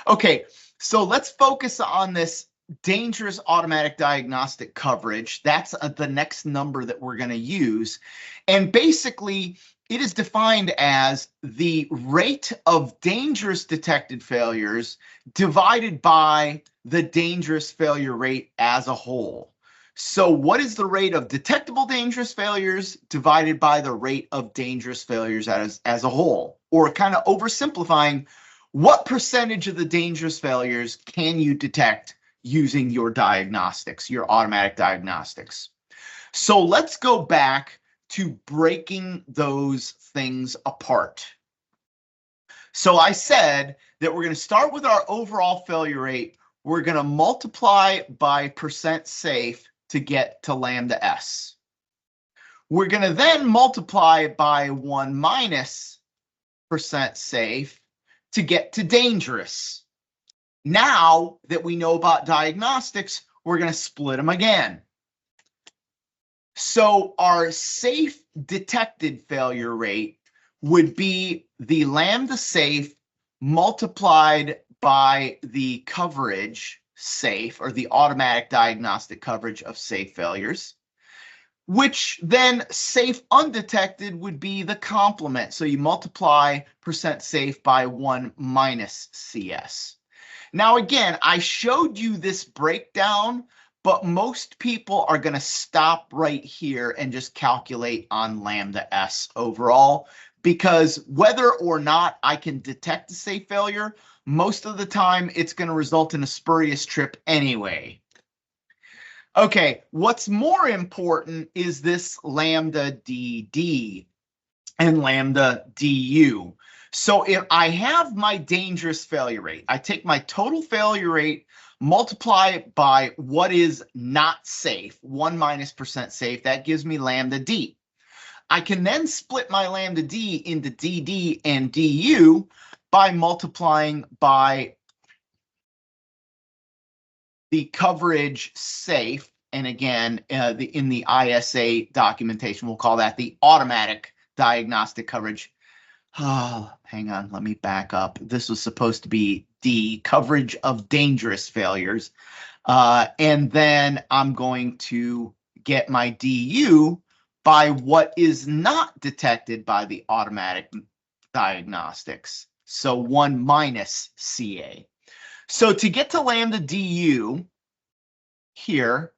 Okay, so let's focus on this dangerous automatic diagnostic coverage. That's the next number that we're going to use. And basically, it is defined as the rate of dangerous detected failures divided by the dangerous failure rate as a whole. So what is the rate of detectable dangerous failures divided by the rate of dangerous failures as a whole? Or kind of oversimplifying, what percentage of the dangerous failures can you detect using your diagnostics, your automatic diagnostics? So let's go back to breaking those things apart. So I said that we're going to start with our overall failure rate. We're going to multiply by percent safe to get to lambda S. We're going to then multiply by 1 minus percent safe to get to dangerous. Now that we know about diagnostics, we're going to split them again. So our safe detected failure rate would be the lambda safe multiplied by the coverage safe, or the automatic diagnostic coverage of safe failures, which then safe undetected would be the complement. So you multiply percent safe by 1 minus CS. Now, again, I showed you this breakdown, but most people are going to stop right here and just calculate on lambda S overall, because whether or not I can detect a safe failure, most of the time it's going to result in a spurious trip anyway. Okay, what's more important is this lambda DD and lambda DU. So if I have my dangerous failure rate, I take my total failure rate, multiply it by what is not safe, 1 minus percent safe, that gives me lambda D. I can then split my lambda D into DD and DU by multiplying by the coverage safe. And again, in the ISA documentation, we'll call that the automatic diagnostic coverage. Oh, hang on, let me back up. This was supposed to be D, coverage of dangerous failures. And then I'm going to get my DU by what is not detected by the automatic diagnostics. So 1 minus CA. So to get to lambda DU here,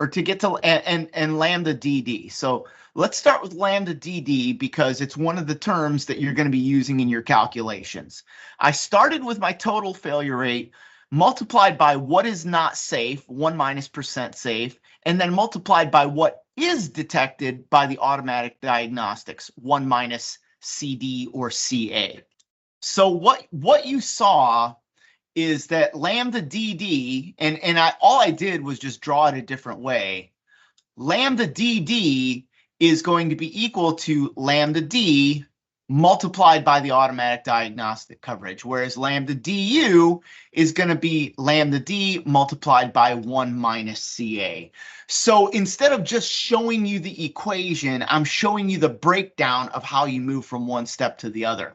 or to get to and lambda DD. So let's start with lambda DD because it's one of the terms that you're going to be using in your calculations. I started with my total failure rate, multiplied by what is not safe, 1 minus percent safe, and then multiplied by what is detected by the automatic diagnostics, 1 minus CD or CA. So what you saw is that lambda DD, and all I did was just draw it a different way. Lambda DD is going to be equal to lambda D multiplied by the automatic diagnostic coverage, whereas lambda DU is going to be lambda D multiplied by 1 minus CA. So instead of just showing you the equation, I'm showing you the breakdown of how you move from one step to the other.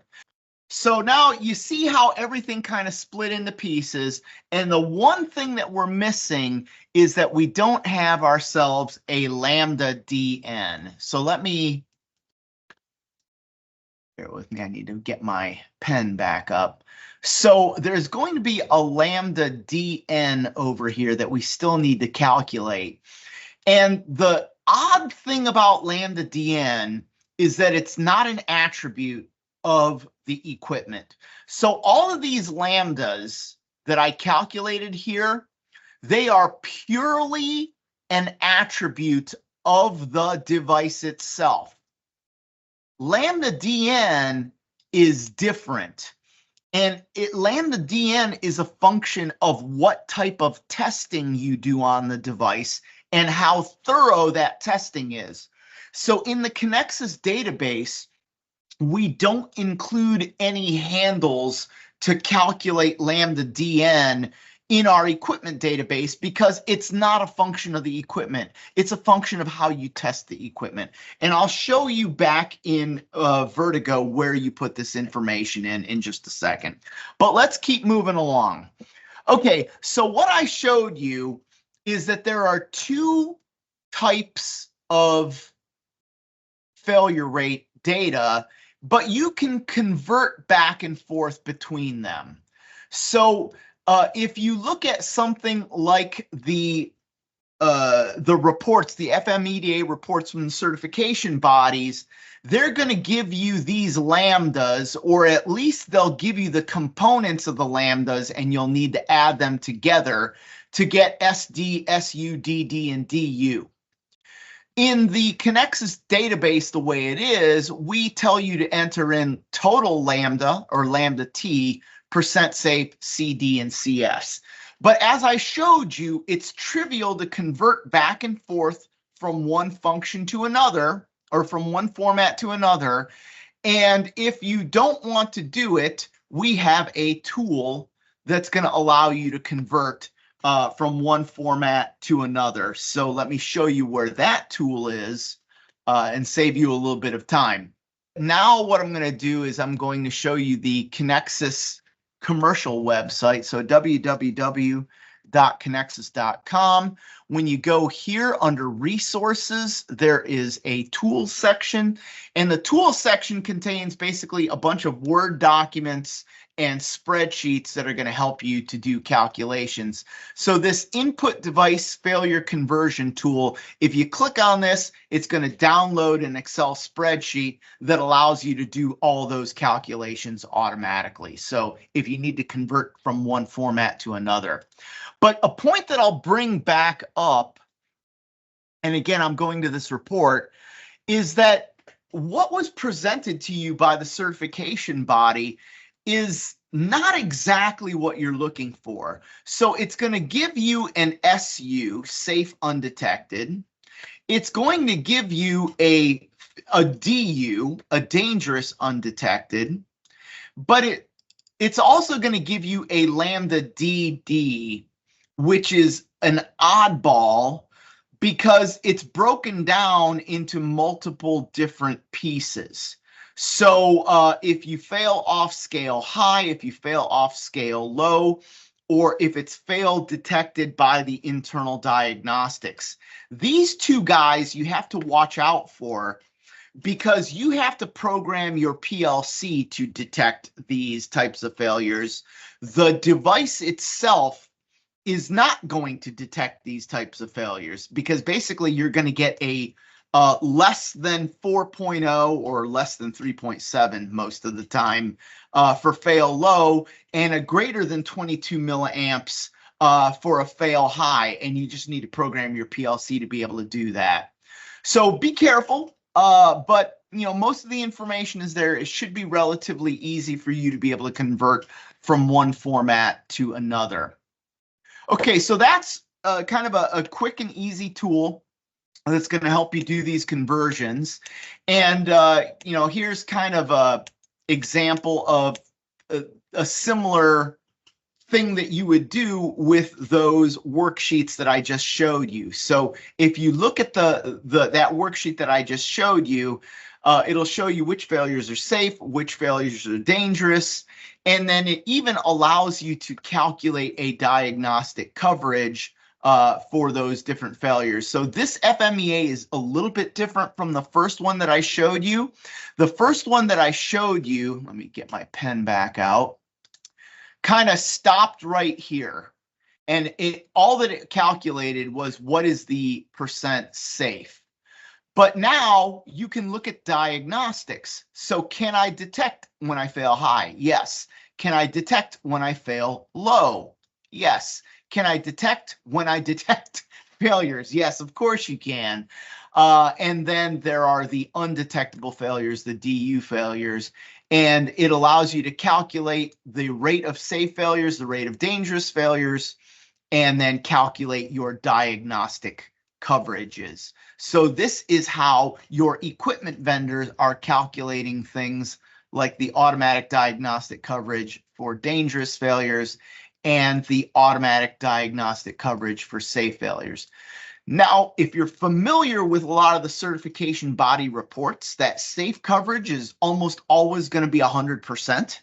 So now you see how everything kind of split into pieces. And the one thing that we're missing is that we don't have ourselves a lambda DN. So let me, bear with me, I need to get my pen back up. So there's going to be a lambda DN over here that we still need to calculate. And the odd thing about lambda DN is that it's not an attribute of the equipment. So all of these lambdas that I calculated here, they are purely an attribute of the device itself. Lambda DN is different. And lambda DN is a function of what type of testing you do on the device and how thorough that testing is. So in the Connexus database, we don't include any handles to calculate lambda DN in our equipment database because it's not a function of the equipment. It's a function of how you test the equipment. And I'll show you back in Vertigo where you put this information in just a second. But let's keep moving along. Okay, so what I showed you is that there are two types of failure rate data, but you can convert back and forth between them. So if you look at something like the reports, the FMEDA reports from the certification bodies, they're going to give you these lambdas, or at least they'll give you the components of the lambdas, and you'll need to add them together to get SD, SU, DD, and DU. In the Connexus database, the way it is, we tell you to enter in total lambda or lambda T, percent safe, CD, and CS. But as I showed you, it's trivial to convert back and forth from one function to another, or from one format to another. And if you don't want to do it, we have a tool that's going to allow you to convert from one format to another. So let me show you where that tool is and save you a little bit of time. Now what I'm going to do is I'm going to show you the Connexus commercial website. So www.connexus.com. When you go here under resources, there is a tools section, and the tools section contains basically a bunch of Word documents and spreadsheets that are going to help you to do calculations. So this input device failure conversion tool, if you click on this, it's going to download an Excel spreadsheet that allows you to do all those calculations automatically. So if you need to convert from one format to another. But a point that I'll bring back up, and again, I'm going to this report, is that what was presented to you by the certification body is not exactly what you're looking for. So it's going to give you an SU, safe undetected. It's going to give you a DU, a dangerous undetected, but it's also going to give you a lambda DD, which is an oddball because it's broken down into multiple different pieces. So if you fail off scale high, if you fail off scale low, or if it's failed detected by the internal diagnostics, these two guys you have to watch out for because you have to program your PLC to detect these types of failures. The device itself is not going to detect these types of failures because basically you're going to get a less than 4.0 or less than 3.7 most of the time for fail low, and a greater than 22 milliamps for a fail high. And you just need to program your PLC to be able to do that. So be careful, but most of the information is there. It should be relatively easy for you to be able to convert from one format to another. Okay, so that's kind of a quick and easy tool that's going to help you do these conversions. And here's kind of a example of a similar thing that you would do with those worksheets that I just showed you. So if you look at that worksheet that I just showed you, it'll show you which failures are safe, which failures are dangerous, and then it even allows you to calculate a diagnostic coverage for those different failures. So this FMEA is a little bit different from the first one that I showed you. The first one that I showed you, let me get my pen back out, kind of stopped right here. And all that it calculated was what is the percent safe. But now you can look at diagnostics. So can I detect when I fail high? Yes. Can I detect when I fail low? Yes. Can I detect when I detect failures? Yes, of course you can. And then there are the undetectable failures, the DU failures, and it allows you to calculate the rate of safe failures, the rate of dangerous failures, and then calculate your diagnostic coverages. So this is how your equipment vendors are calculating things like the automatic diagnostic coverage for dangerous failures and the automatic diagnostic coverage for safe failures. Now, if you're familiar with a lot of the certification body reports, that safe coverage is almost always going to be 100%,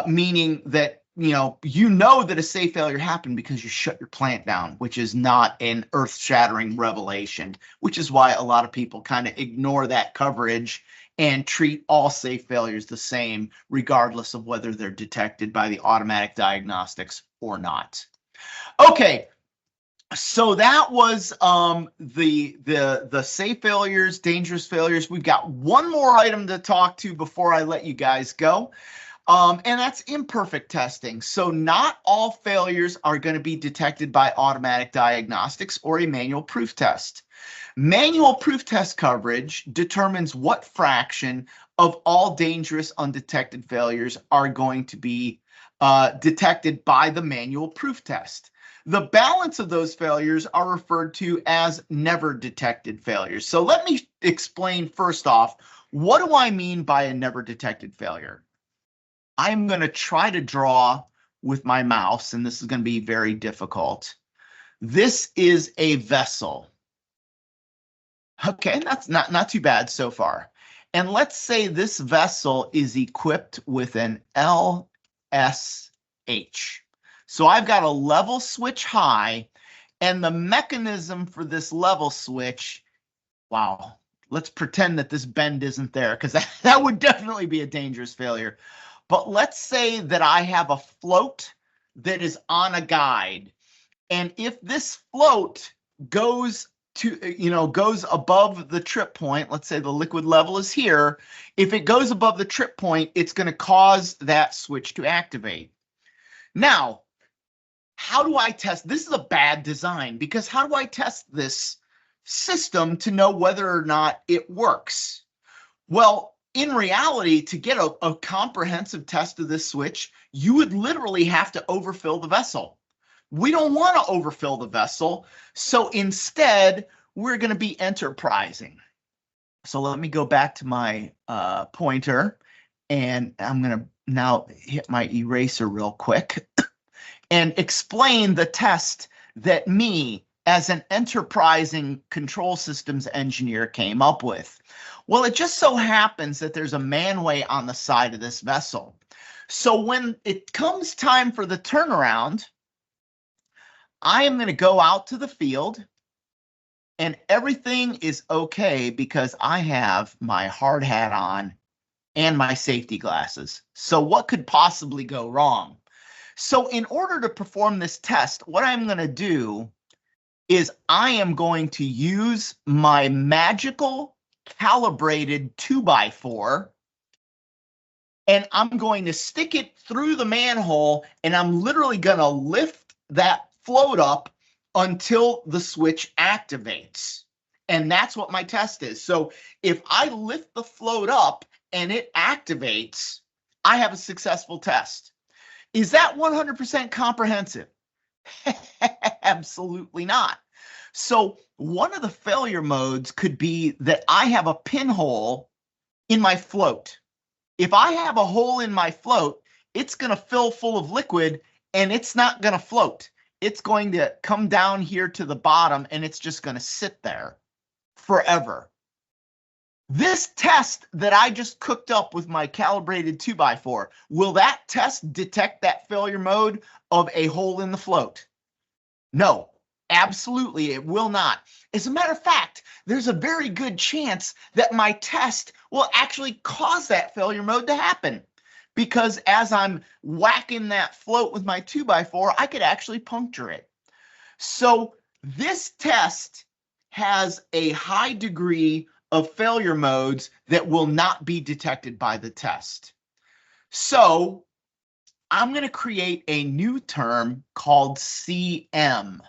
meaning that you know that a safe failure happened because you shut your plant down, which is not an earth-shattering revelation, which is why a lot of people kind of ignore that coverage and treat all safe failures the same, regardless of whether they're detected by the automatic diagnostics or not. Okay, so that was the safe failures, dangerous failures. We've got one more item to talk to before I let you guys go. And that's imperfect testing. So not all failures are going to be detected by automatic diagnostics or a manual proof test. Manual proof test coverage determines what fraction of all dangerous undetected failures are going to be detected by the manual proof test. The balance of those failures are referred to as never detected failures. So let me explain first off, what do I mean by a never detected failure? I'm going to try to draw with my mouse, and this is going to be very difficult. This is a vessel. Okay, that's not too bad so far. And let's say this vessel is equipped with an LSH. So I've got a level switch high, and the mechanism for this level switch, wow, let's pretend that this bend isn't there, because that would definitely be a dangerous failure. But let's say that I have a float that is on a guide. And if this float goes above the trip point, let's say the liquid level is here. If it goes above the trip point, it's going to cause that switch to activate. Now, how do I test? This is a bad design, because how do I test this system to know whether or not it works? Well, in reality, to get a comprehensive test of this switch, you would literally have to overfill the vessel. We don't want to overfill the vessel, so instead, we're going to be enterprising. So let me go back to my pointer, and I'm going to now hit my eraser real quick and explain the test that me, as an enterprising control systems engineer, came up with. Well, it just so happens that there's a manway on the side of this vessel. So when it comes time for the turnaround, I am going to go out to the field, and everything is okay because I have my hard hat on and my safety glasses. So what could possibly go wrong? So in order to perform this test, what I'm going to do is I am going to use my magical calibrated 2x4, and I'm going to stick it through the manhole, and I'm literally going to lift that float up until the switch activates. And that's what my test is. So if I lift the float up and it activates, I have a successful test. Is that 100% comprehensive? Absolutely not. So one of the failure modes could be that I have a pinhole in my float. If I have a hole in my float, it's going to fill full of liquid and it's not going to float. It's going to come down here to the bottom and it's just going to sit there forever. This test that I just cooked up with my calibrated 2x4, will that test detect that failure mode of a hole in the float? No, absolutely it will not. As a matter of fact, there's a very good chance that my test will actually cause that failure mode to happen, because as I'm whacking that float with my 2x4, I could actually puncture it. So this test has a high degree of failure modes that will not be detected by the test. So I'm going to create a new term called CM,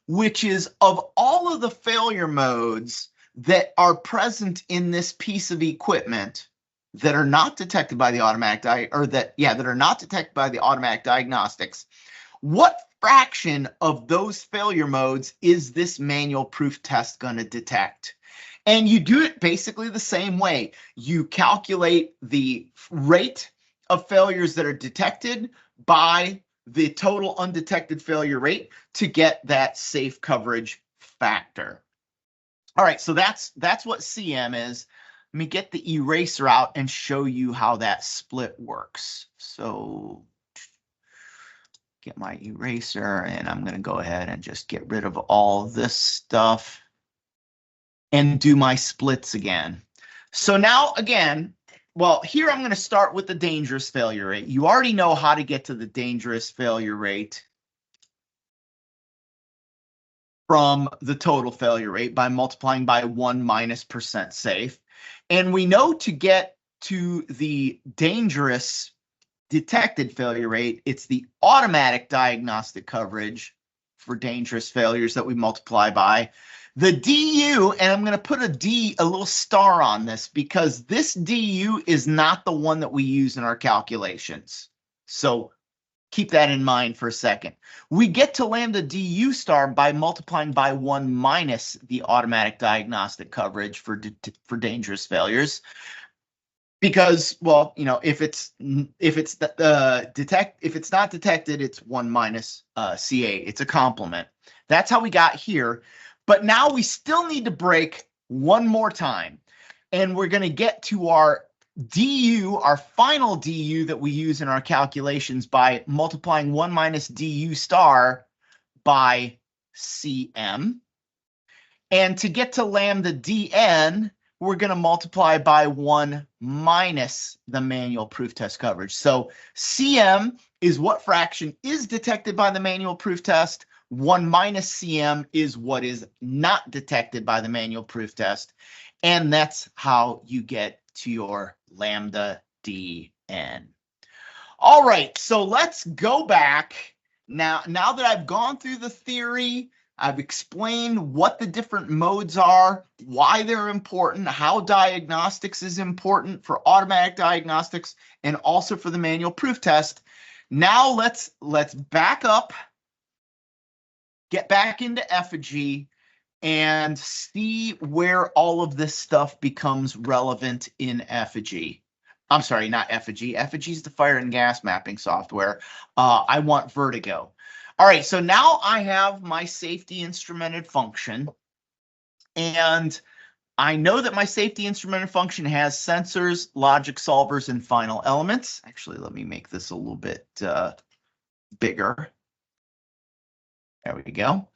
which is of all of the failure modes that are present in this piece of equipment that are not detected by the automatic that are not detected by the automatic diagnostics, what fraction of those failure modes is this manual proof test going to detect? And you do it basically the same way. You calculate the rate of failures that are detected by the total undetected failure rate to get that safe coverage factor. All right, so that's what CM is. Let me get the eraser out and show you how that split works. So get my eraser, and I'm going to go ahead and just get rid of all this stuff and do my splits again. So now again, well, here I'm going to start with the dangerous failure rate. You already know how to get to the dangerous failure rate from the total failure rate by multiplying by 1 minus % safe. And we know to get to the dangerous detected failure rate, it's the automatic diagnostic coverage for dangerous failures that we multiply by the DU, and I'm going to put a little star on this because this DU is not the one that we use in our calculations. So keep that in mind for a second. We get to lambda DU star by multiplying by 1 minus the automatic diagnostic coverage for dangerous failures. Because, well, you know, if it's not detected, it's 1 minus CA. It's a complement. That's how we got here. But now we still need to break one more time, and we're going to get to our DU, our final DU that we use in our calculations by multiplying 1 minus DU star by CM. And to get to lambda DN, we're going to multiply by 1 minus the manual proof test coverage. So CM is what fraction is detected by the manual proof test. 1 minus CM is what is not detected by the manual proof test. And that's how you get to your lambda DN. All right, so let's go back. Now that I've gone through the theory, I've explained what the different modes are, why they're important, how diagnostics is important for automatic diagnostics and also for the manual proof test. Now let's back up, get back into effigy, and see where all of this stuff becomes relevant in effigy. I'm sorry, not effigy. Effigy is the fire and gas mapping software. I want Vertigo. All right, so now I have my safety instrumented function, and I know that my safety instrumented function has sensors, logic solvers, and final elements. Actually, let me make this a little bit bigger. There we go.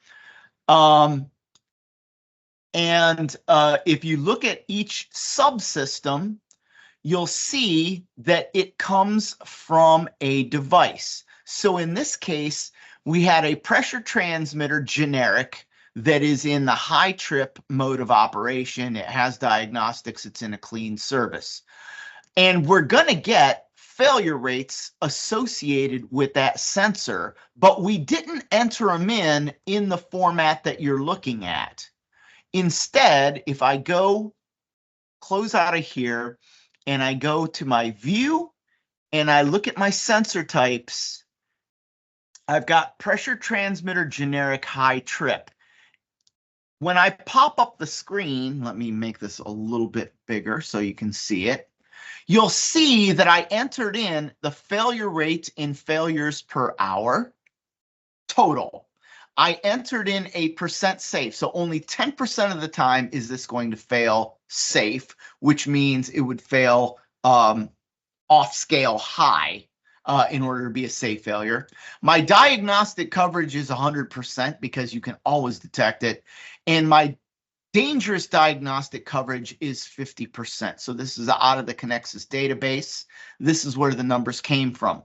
If you look at each subsystem, you'll see that it comes from a device. So in this case, we had a pressure transmitter generic that is in the high trip mode of operation. It has diagnostics. It's in a clean service. And we're going to get failure rates associated with that sensor, but we didn't enter them in the format that you're looking at. Instead, if I go close out of here and I go to my view and I look at my sensor types, I've got pressure transmitter generic high trip. When I pop up the screen, let me make this a little bit bigger so you can see it. You'll see that I entered in the failure rate in failures per hour total. I entered in a percent safe. So only 10% of the time is this going to fail safe, which means it would fail off scale high in order to be a safe failure. My diagnostic coverage is 100% because you can always detect it. And my dangerous diagnostic coverage is 50%. So this is out of the Connexus database. This is where the numbers came from.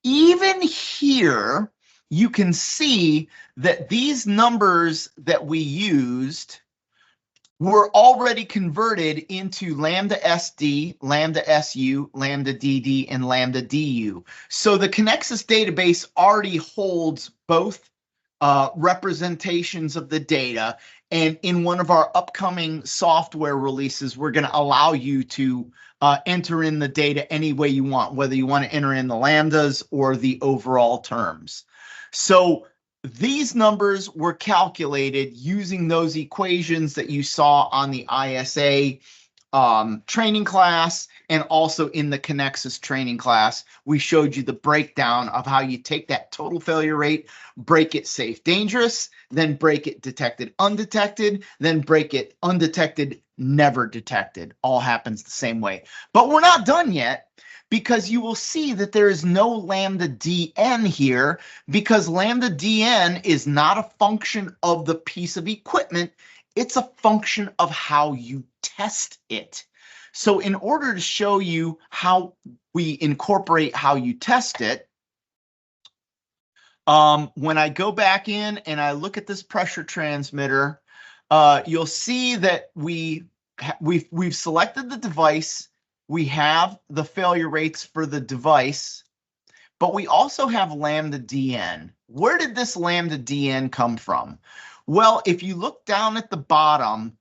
Even here, you can see that these numbers that we used were already converted into lambda SD, lambda SU, lambda DD, and lambda DU. So the Connexus database already holds both representations of the data. And in one of our upcoming software releases, we're going to allow you to enter in the data any way you want, whether you want to enter in the lambdas or the overall terms. So these numbers were calculated using those equations that you saw on the ISA training class and also in the Connexus training class. We showed you the breakdown of how you take that total failure rate, break it safe, dangerous, then break it detected, undetected, then break it undetected, never detected. All happens the same way. But we're not done yet, because you will see that there is no lambda DN here, because lambda DN is not a function of the piece of equipment. It's a function of how you test it. So in order to show you how we incorporate how you test it, when I go back in and I look at this pressure transmitter, you'll see that we've selected the device. We have the failure rates for the device, but we also have lambda DN. Where did this lambda DN come from? Well, if you look down at the bottom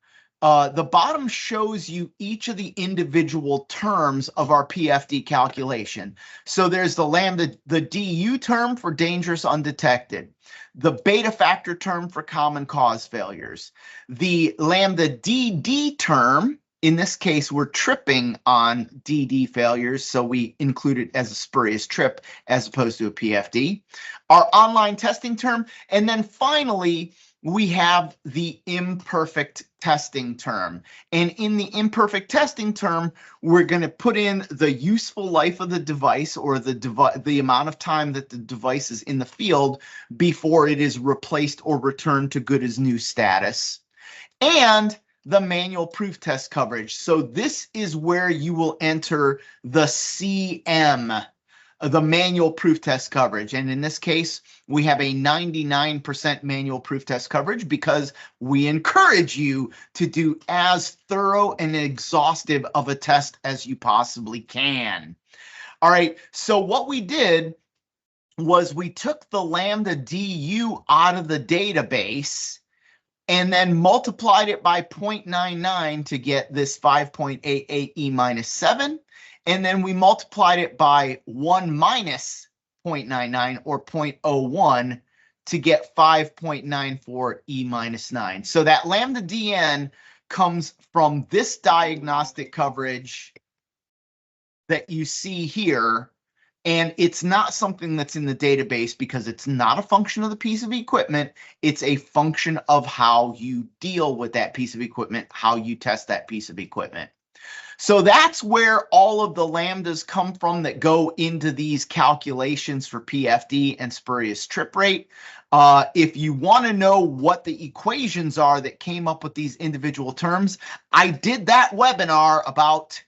shows you each of the individual terms of our PFD calculation. So there's the lambda, the DU term for dangerous undetected, the beta factor term for common cause failures, the lambda DD term. In this case, we're tripping on DD failures, so we include it as a spurious trip as opposed to a PFD. Our online testing term, and then finally, we have the imperfect testing term. And in the imperfect testing term, we're going to put in the useful life of the device, or the amount of time that the device is in the field before it is replaced or returned to good as new status, and the manual proof test coverage. So this is where you will enter the CM, the manual proof test coverage. And in this case, we have a 99% manual proof test coverage because we encourage you to do as thorough and exhaustive of a test as you possibly can. All right, so what we did was we took the lambda DU out of the database and then multiplied it by 0.99 to get this 5.88 E minus 7. And then we multiplied it by 1 minus 0.99 or 0.01 to get 5.94 E minus 9. So that lambda DN comes from this diagnostic coverage that you see here. And it's not something that's in the database because it's not a function of the piece of equipment. It's a function of how you deal with that piece of equipment, how you test that piece of equipment. So that's where all of the lambdas come from that go into these calculations for PFD and spurious trip rate. If you want to know what the equations are that came up with these individual terms, I did that webinar about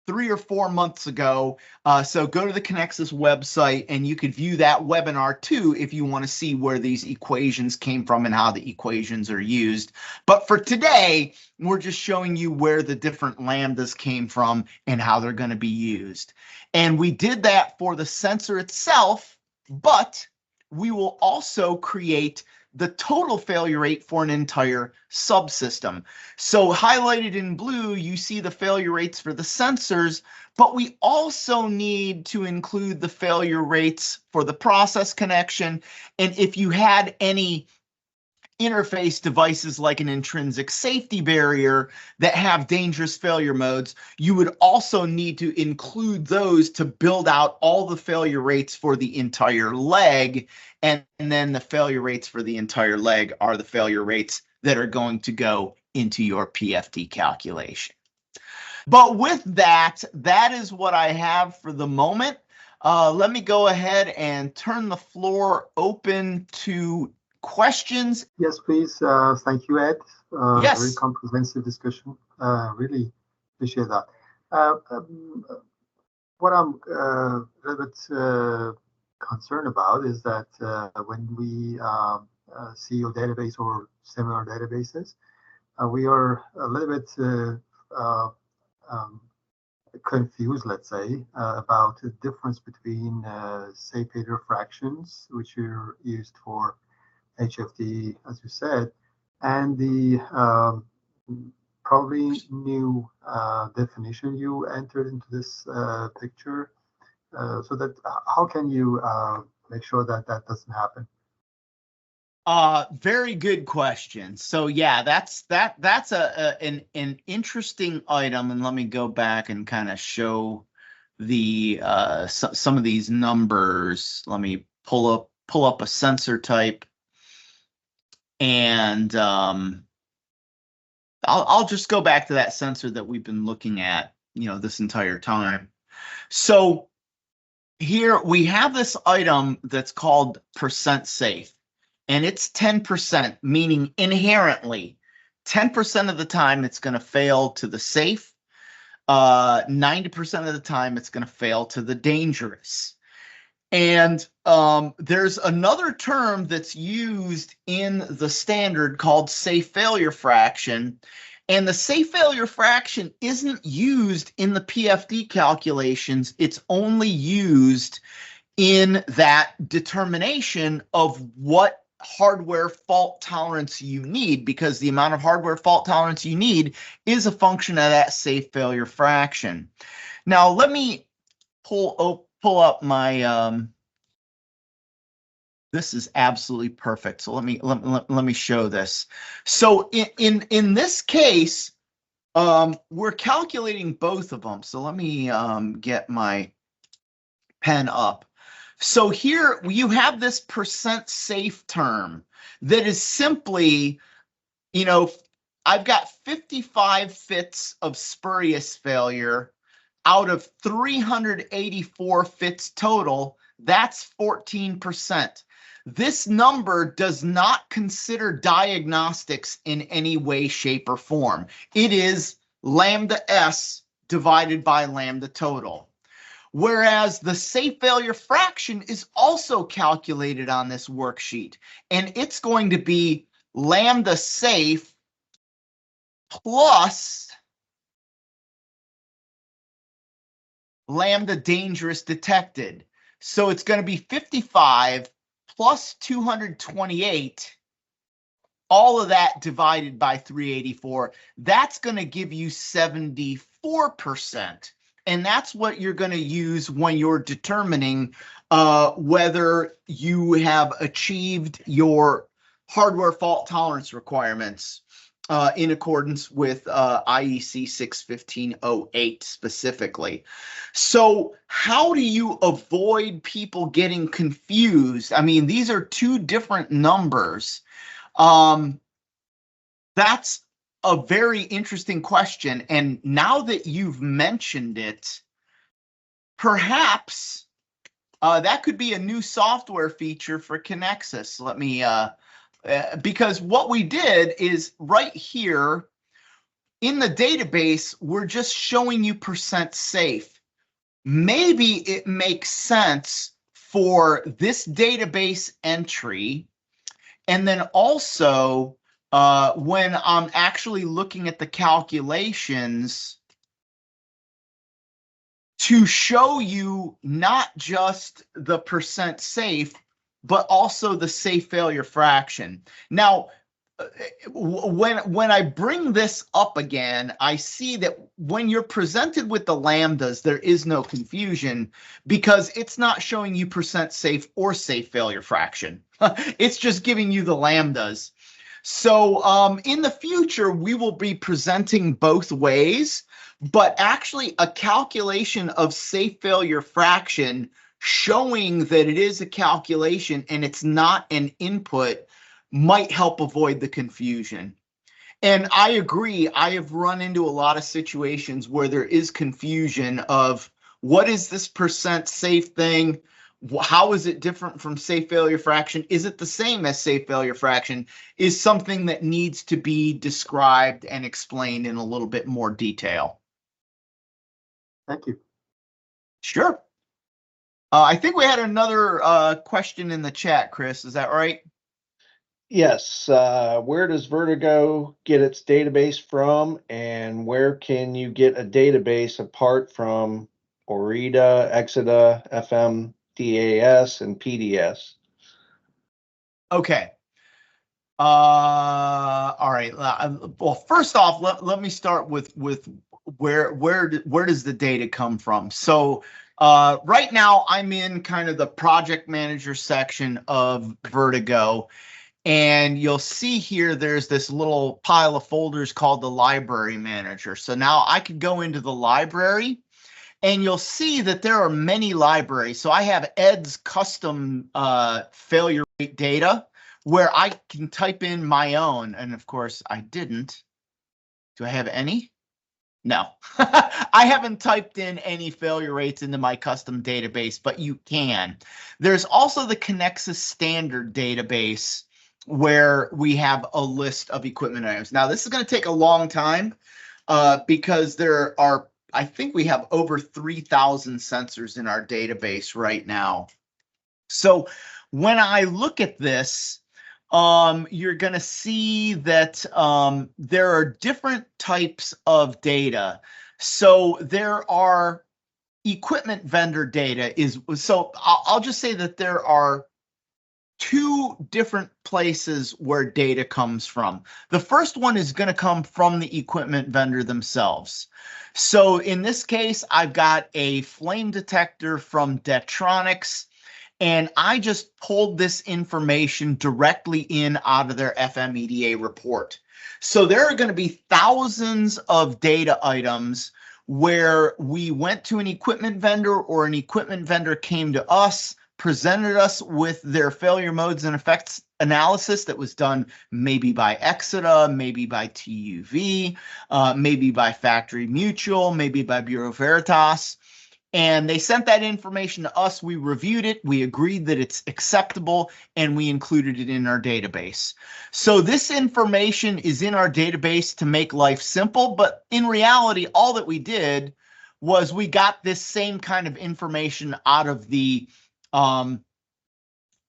3 or 4 months ago. So go to the Connexus website and you could view that webinar too if you want to see where these equations came from and how the equations are used. But for today, we're just showing you where the different lambdas came from and how they're going to be used. And we did that for the sensor itself, but we will also create the total failure rate for an entire subsystem. So highlighted in blue, you see the failure rates for the sensors, but we also need to include the failure rates for the process connection. And if you had any interface devices like an intrinsic safety barrier that have dangerous failure modes, you would also need to include those to build out all the failure rates for the entire leg. And then the failure rates for the entire leg are the failure rates that are going to go into your PFD calculation. But with that, that is what I have for the moment. Let me go ahead and turn the floor open to questions. Yes, please. Thank you, Ed. Yes. Very comprehensive discussion. Really appreciate that. What I'm a little bit concerned about is that when we see your database or similar databases, we are a little bit confused, let's say, about the difference between safe failure fractions, which are used for HFD, as you said, and the probably new definition you entered into this picture. So that how can you make sure that that doesn't happen? Very good question. So yeah, that's an interesting item, and let me go back and kind of show the some of these numbers. Let me pull up a sensor type, and I'll just go back to that sensor that we've been looking at, this entire time. So here we have this item that's called percent safe. And it's 10%, meaning inherently 10% of the time it's going to fail to the safe. 90% of the time it's going to fail to the dangerous. And there's another term that's used in the standard called safe failure fraction. And the safe failure fraction isn't used in the PFD calculations. It's only used in that determination of what hardware fault tolerance you need, because the amount of hardware fault tolerance you need is a function of that safe failure fraction. Now let me pull up my this is absolutely perfect. So let me show this. So in this case, we're calculating both of them. So let me get my pen up. So here you have this percent safe term that is simply, I've got 55 fits of spurious failure out of 384 fits total. That's 14%. This number does not consider diagnostics in any way, shape, or form. It is lambda S divided by lambda total. Whereas the safe failure fraction is also calculated on this worksheet, and it's going to be lambda safe plus lambda dangerous detected. So it's going to be 55 plus 228, all of that divided by 384. That's going to give you 74%. And that's what you're going to use when you're determining whether you have achieved your hardware fault tolerance requirements in accordance with IEC 61508 specifically. So how do you avoid people getting confused? I mean, these are two different numbers. That's a very interesting question. And now that you've mentioned it, perhaps that could be a new software feature for Connexus. Let me, because what we did is right here in the database, we're just showing you percent safe. Maybe it makes sense for this database entry, and then also when I'm actually looking at the calculations, to show you not just the percent safe, but also the safe failure fraction. Now, when I bring this up again, I see that when you're presented with the lambdas, there is no confusion because it's not showing you percent safe or safe failure fraction. It's just giving you the lambdas. So in the future, we will be presenting both ways, but actually a calculation of safe failure fraction showing that it is a calculation and it's not an input might help avoid the confusion. And I agree, I have run into a lot of situations where there is confusion of what is this percent safe thing? How is it different from safe failure fraction? Is it the same as safe failure fraction? Is something that needs to be described and explained in a little bit more detail. Thank you. Sure. I think we had another question in the chat, Chris. Is that right? Yes. Where does Vertigo get its database from, and where can you get a database apart from ORITA, Exida, FM, DAS, and PDS? Okay. All right. Well, first off, let me start with where does the data come from? So right now I'm in kind of the project manager section of Vertigo, and you'll see here there's this little pile of folders called the library manager. So now I could go into the library, and you'll see that there are many libraries. So I have Ed's custom failure rate data, where I can type in my own, and of course I didn't. Do I have any? No, I haven't typed in any failure rates into my custom database, but you can. There's also the Connexus standard database where we have a list of equipment items. Now this is going to take a long time because there are, I think we have over 3,000 sensors in our database right now. So when I look at this, you're going to see that there are different types of data. So there are equipment vendor data so I'll just say that there are two different places where data comes from. The first one is going to come from the equipment vendor themselves. So in this case, I've got a flame detector from Detronics, and I just pulled this information directly in out of their FMEDA report. So there are going to be thousands of data items where we went to an equipment vendor, or an equipment vendor came to us, presented us with their failure modes and effects analysis that was done maybe by Exida, maybe by TUV, maybe by Factory Mutual, maybe by Bureau Veritas. And they sent that information to us. We reviewed it. We agreed that it's acceptable, and we included it in our database. So this information is in our database to make life simple. But in reality, all that we did was we got this same kind of information out of the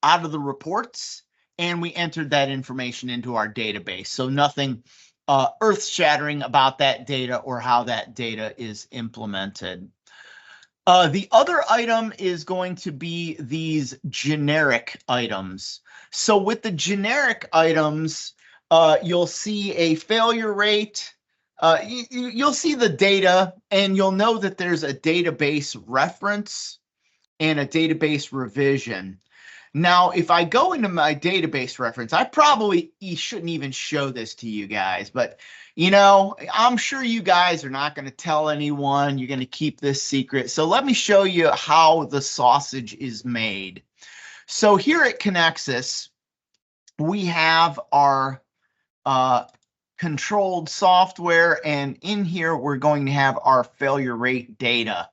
reports, and we entered that information into our database. So nothing earth-shattering about that data or how that data is implemented. The other item is going to be these generic items. So with the generic items, you'll see a failure rate. You'll see the data, and you'll know that there's a database reference and a database revision. Now, if I go into my database reference, I probably shouldn't even show this to you guys, but you know, I'm sure you guys are not going to tell anyone. You're going to keep this secret. So let me show you how the sausage is made. So here at Connexus, we have our controlled software, and in here we're going to have our failure rate data.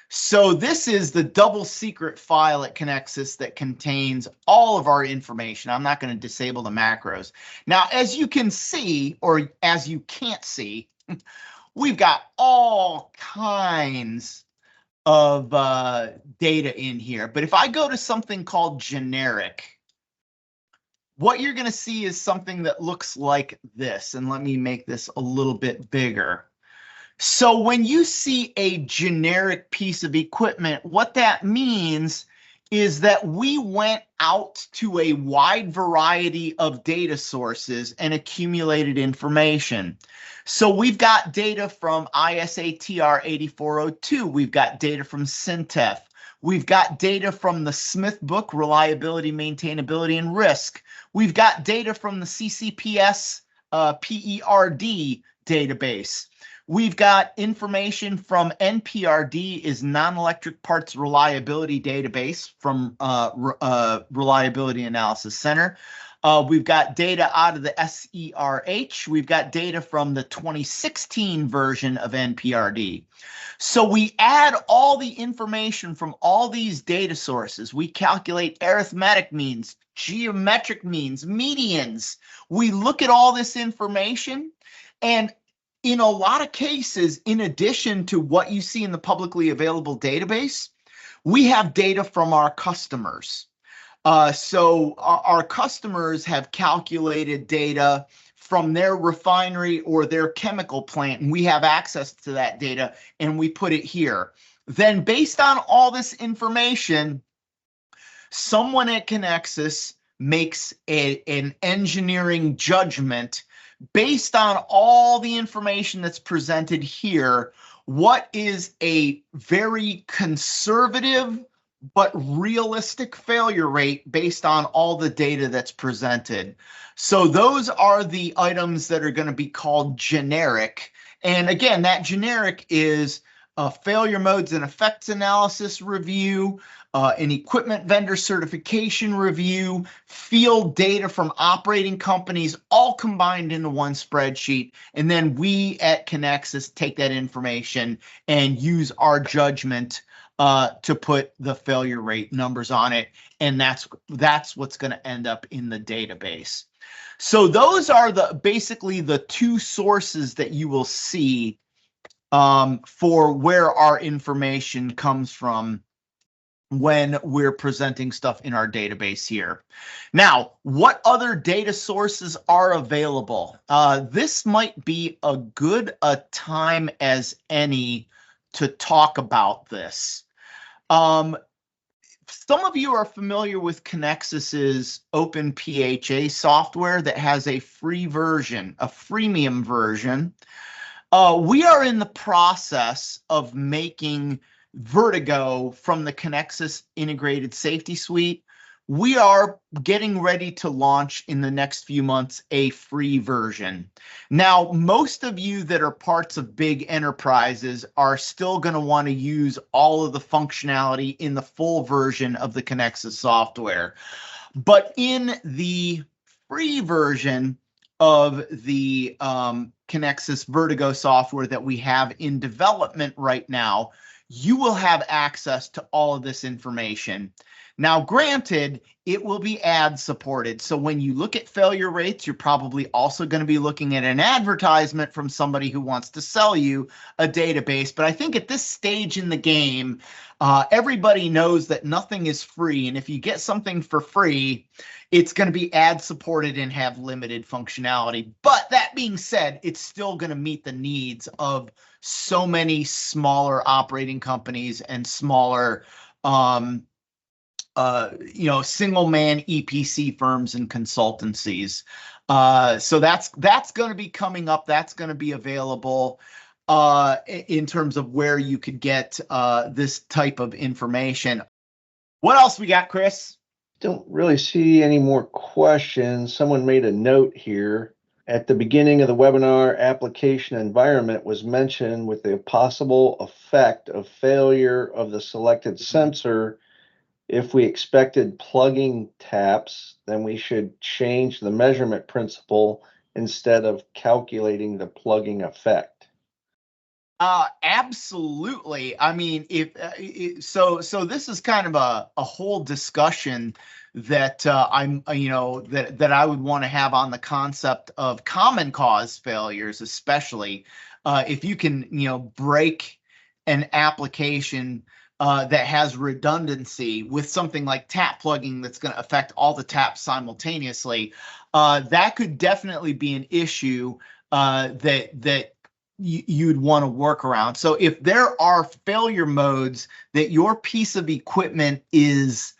So this is the double secret file at Connexus that contains all of our information. I'm not going to disable the macros. Now, as you can see, or as you can't see, we've got all kinds of data in here. But if I go to something called generic, what you're going to see is something that looks like this. And let me make this a little bit bigger. So when you see a generic piece of equipment, what that means is that we went out to a wide variety of data sources and accumulated information. So we've got data from ISATR 8402. We've got data from Syntef. We've got data from the Smith Book, Reliability, Maintainability, and Risk. We've got data from the CCPS PERD database. We've got information from NPRD, is Non-Electric Parts Reliability Database from Reliability Analysis Center. We've got data out of the SERH. We've got data from the 2016 version of NPRD. So we add all the information from all these data sources. We calculate arithmetic means, geometric means, medians. We look at all this information, and in a lot of cases, in addition to what you see in the publicly available database, we have data from our customers. So our customers have calculated data from their refinery or their chemical plant, and we have access to that data, and we put it here. Then based on all this information, someone at Connexus makes an engineering judgment based on all the information that's presented here. What is a very conservative but realistic failure rate based on all the data that's presented? So those are the items that are going to be called generic. And again, that generic is a failure modes and effects analysis review, an equipment vendor certification review, field data from operating companies, all combined into one spreadsheet. And then we at Connexus take that information and use our judgment to put the failure rate numbers on it. And that's what's going to end up in the database. So those are basically the two sources that you will see for where our information comes from when we're presenting stuff in our database here. Now, what other data sources are available? This might be a good a time as any to talk about this. Some of you are familiar with Connexus's OpenPHA software that has a free version, a freemium version. We are in the process of making Vertigo from the Connexus Integrated Safety Suite. We are getting ready to launch in the next few months a free version. Now, most of you that are parts of big enterprises are still going to want to use all of the functionality in the full version of the Connexus software. But in the free version of the Connexus Vertigo software that we have in development right now, you will have access to all of this information. Now, granted, it will be ad supported. So when you look at failure rates, you're probably also going to be looking at an advertisement from somebody who wants to sell you a database. But I think at this stage in the game, everybody knows that nothing is free. And if you get something for free, it's going to be ad supported and have limited functionality. But that being said, it's still going to meet the needs of so many smaller operating companies and smaller single man EPC firms and consultancies. So that's going to be coming up. That's going to be available in terms of where you could get this type of information. What else we got, Chris? Don't really see any more questions. Someone made a note here. At the beginning of the webinar, application environment was mentioned with the possible effect of failure of the selected sensor. If we expected plugging taps, then we should change the measurement principle instead of calculating the plugging effect. Absolutely. I mean, so this is kind of a whole discussion that that I would want to have on the concept of common cause failures, especially if you can, break an application that has redundancy with something like tap plugging that's going to affect all the taps simultaneously. That could definitely be an issue that you'd want to work around. So if there are failure modes that your piece of equipment is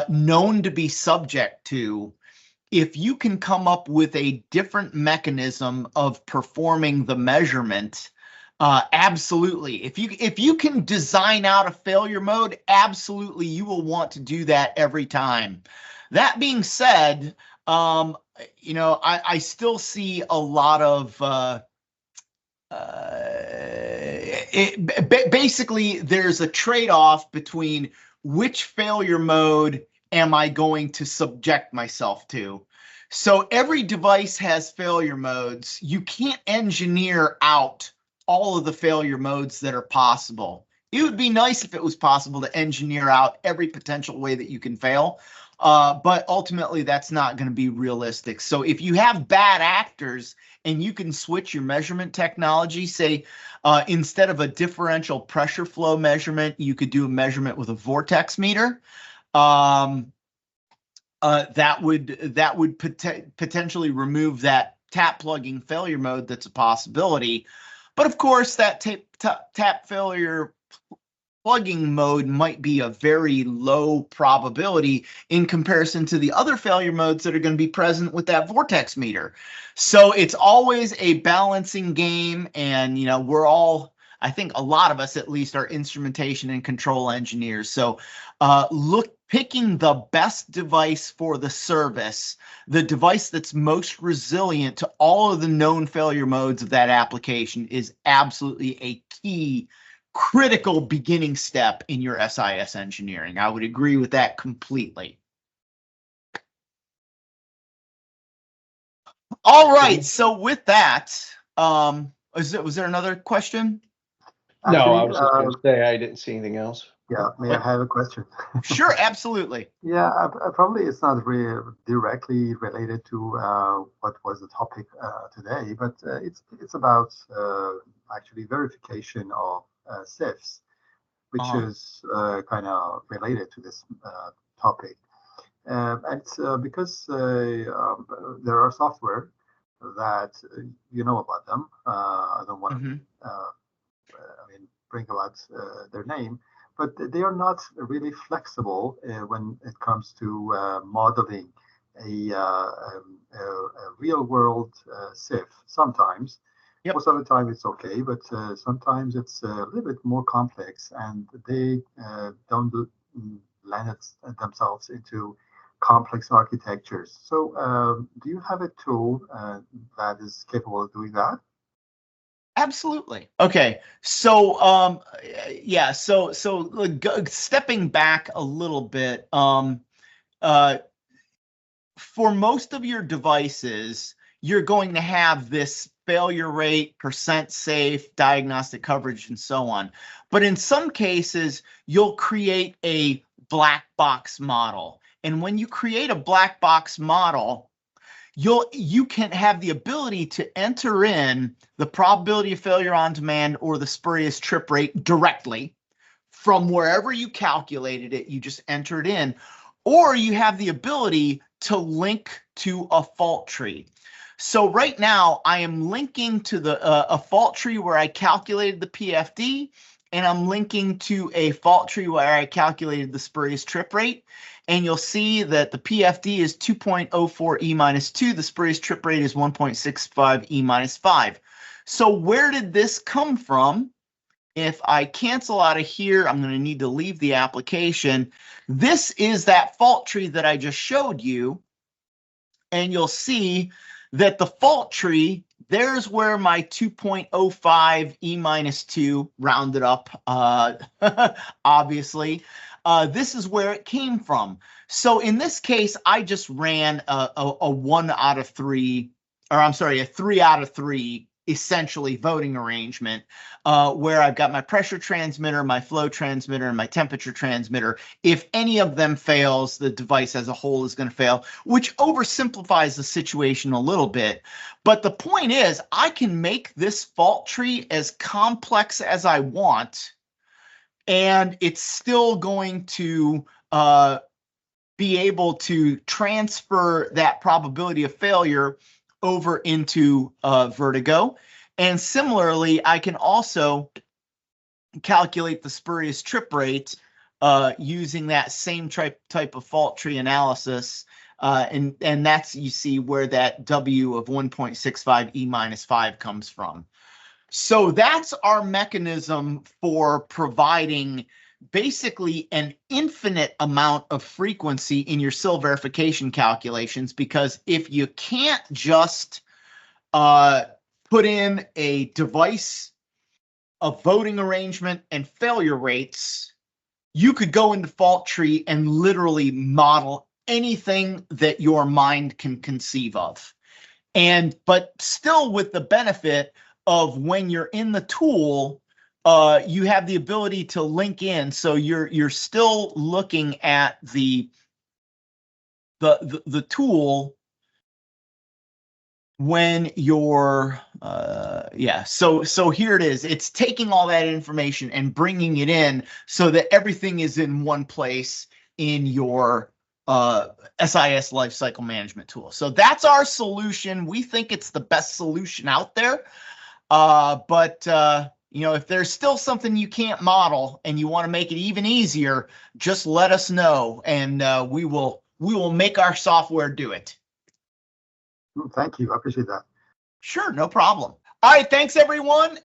known to be subject to, if you can come up with a different mechanism of performing the measurement, absolutely. If you can design out a failure mode, absolutely, you will want to do that every time. That being said, I still see a lot of basically there's a trade-off between which failure mode am I going to subject myself to. So every device has failure modes. You can't engineer out all of the failure modes that are possible. It would be nice if it was possible to engineer out every potential way that you can fail, but ultimately that's not going to be realistic. So if you have bad actors and you can switch your measurement technology, say instead of a differential pressure flow measurement, you could do a measurement with a vortex meter. That would potentially remove that tap plugging failure mode. That's a possibility. But of course, that tap failure plugging mode might be a very low probability in comparison to the other failure modes that are going to be present with that vortex meter. So it's always a balancing game, and we're all, I think a lot of us at least, are instrumentation and control engineers. So picking the best device for the service, the device that's most resilient to all of the known failure modes of that application, is absolutely a key critical beginning step in your SIS engineering. I would agree with that completely. All right. So with that, was there another question? No, I was just going to say I didn't see anything else. Yeah, may I have a question? Sure, absolutely. Yeah, probably it's not really directly related to what was the topic today, but it's about actually verification of CIFs, which is kind of related to this topic. And it's because there are software that you know about them. I don't want to, bring about their name, but they are not really flexible when it comes to modeling a real world SIF. Sometimes, most of the time it's okay, but sometimes it's a little bit more complex, and they don't land themselves into complex architectures. So do you have a tool that is capable of doing that? Absolutely. Okay. So yeah, so stepping back a little bit, for most of your devices, you're going to have this failure rate, percent safe, diagnostic coverage, and so on. But in some cases, you'll create a black box model. And when you create a black box model, you can have the ability to enter in the probability of failure on demand or the spurious trip rate directly from wherever you calculated it. You just enter it in, or you have the ability to link to a fault tree. So right now I am linking to a fault tree where I calculated the PFD, and I'm linking to a fault tree where I calculated the spurious trip rate. And you'll see that the PFD is 2.04 E minus 2. The spurious trip rate is 1.65 E minus 5. So where did this come from? If I cancel out of here, I'm going to need to leave the application. This is that fault tree that I just showed you. And you'll see that the fault tree, there's where my 2.05 E minus 2 rounded up, obviously. This is where it came from. So in this case, I just ran a 1 out of 3, or I'm sorry, a 3 out of 3 essentially voting arrangement where I've got my pressure transmitter, my flow transmitter, and my temperature transmitter. If any of them fails, the device as a whole is going to fail, which oversimplifies the situation a little bit. But the point is, I can make this fault tree as complex as I want, and it's still going to be able to transfer that probability of failure over into Vertigo. And similarly, I can also calculate the spurious trip rate using that same type of fault tree analysis. And that's, you see, where that W of 1.65 E minus 5 comes from. So that's our mechanism for providing basically an infinite amount of frequency in your SIL verification calculations, because if you can't just put in a device, a voting arrangement, and failure rates, you could go into fault tree and literally model anything that your mind can conceive of. But still with the benefit of when you're in the tool, you have the ability to link in, so you're still looking at the tool when you're so here it is. It's taking all that information and bringing it in so that everything is in one place in your SIS lifecycle management tool. So that's our solution. We think it's the best solution out there. But if there's still something you can't model and you want to make it even easier, just let us know, and we will make our software do it. Thank you. I appreciate that. Sure, no problem. All right, thanks everyone.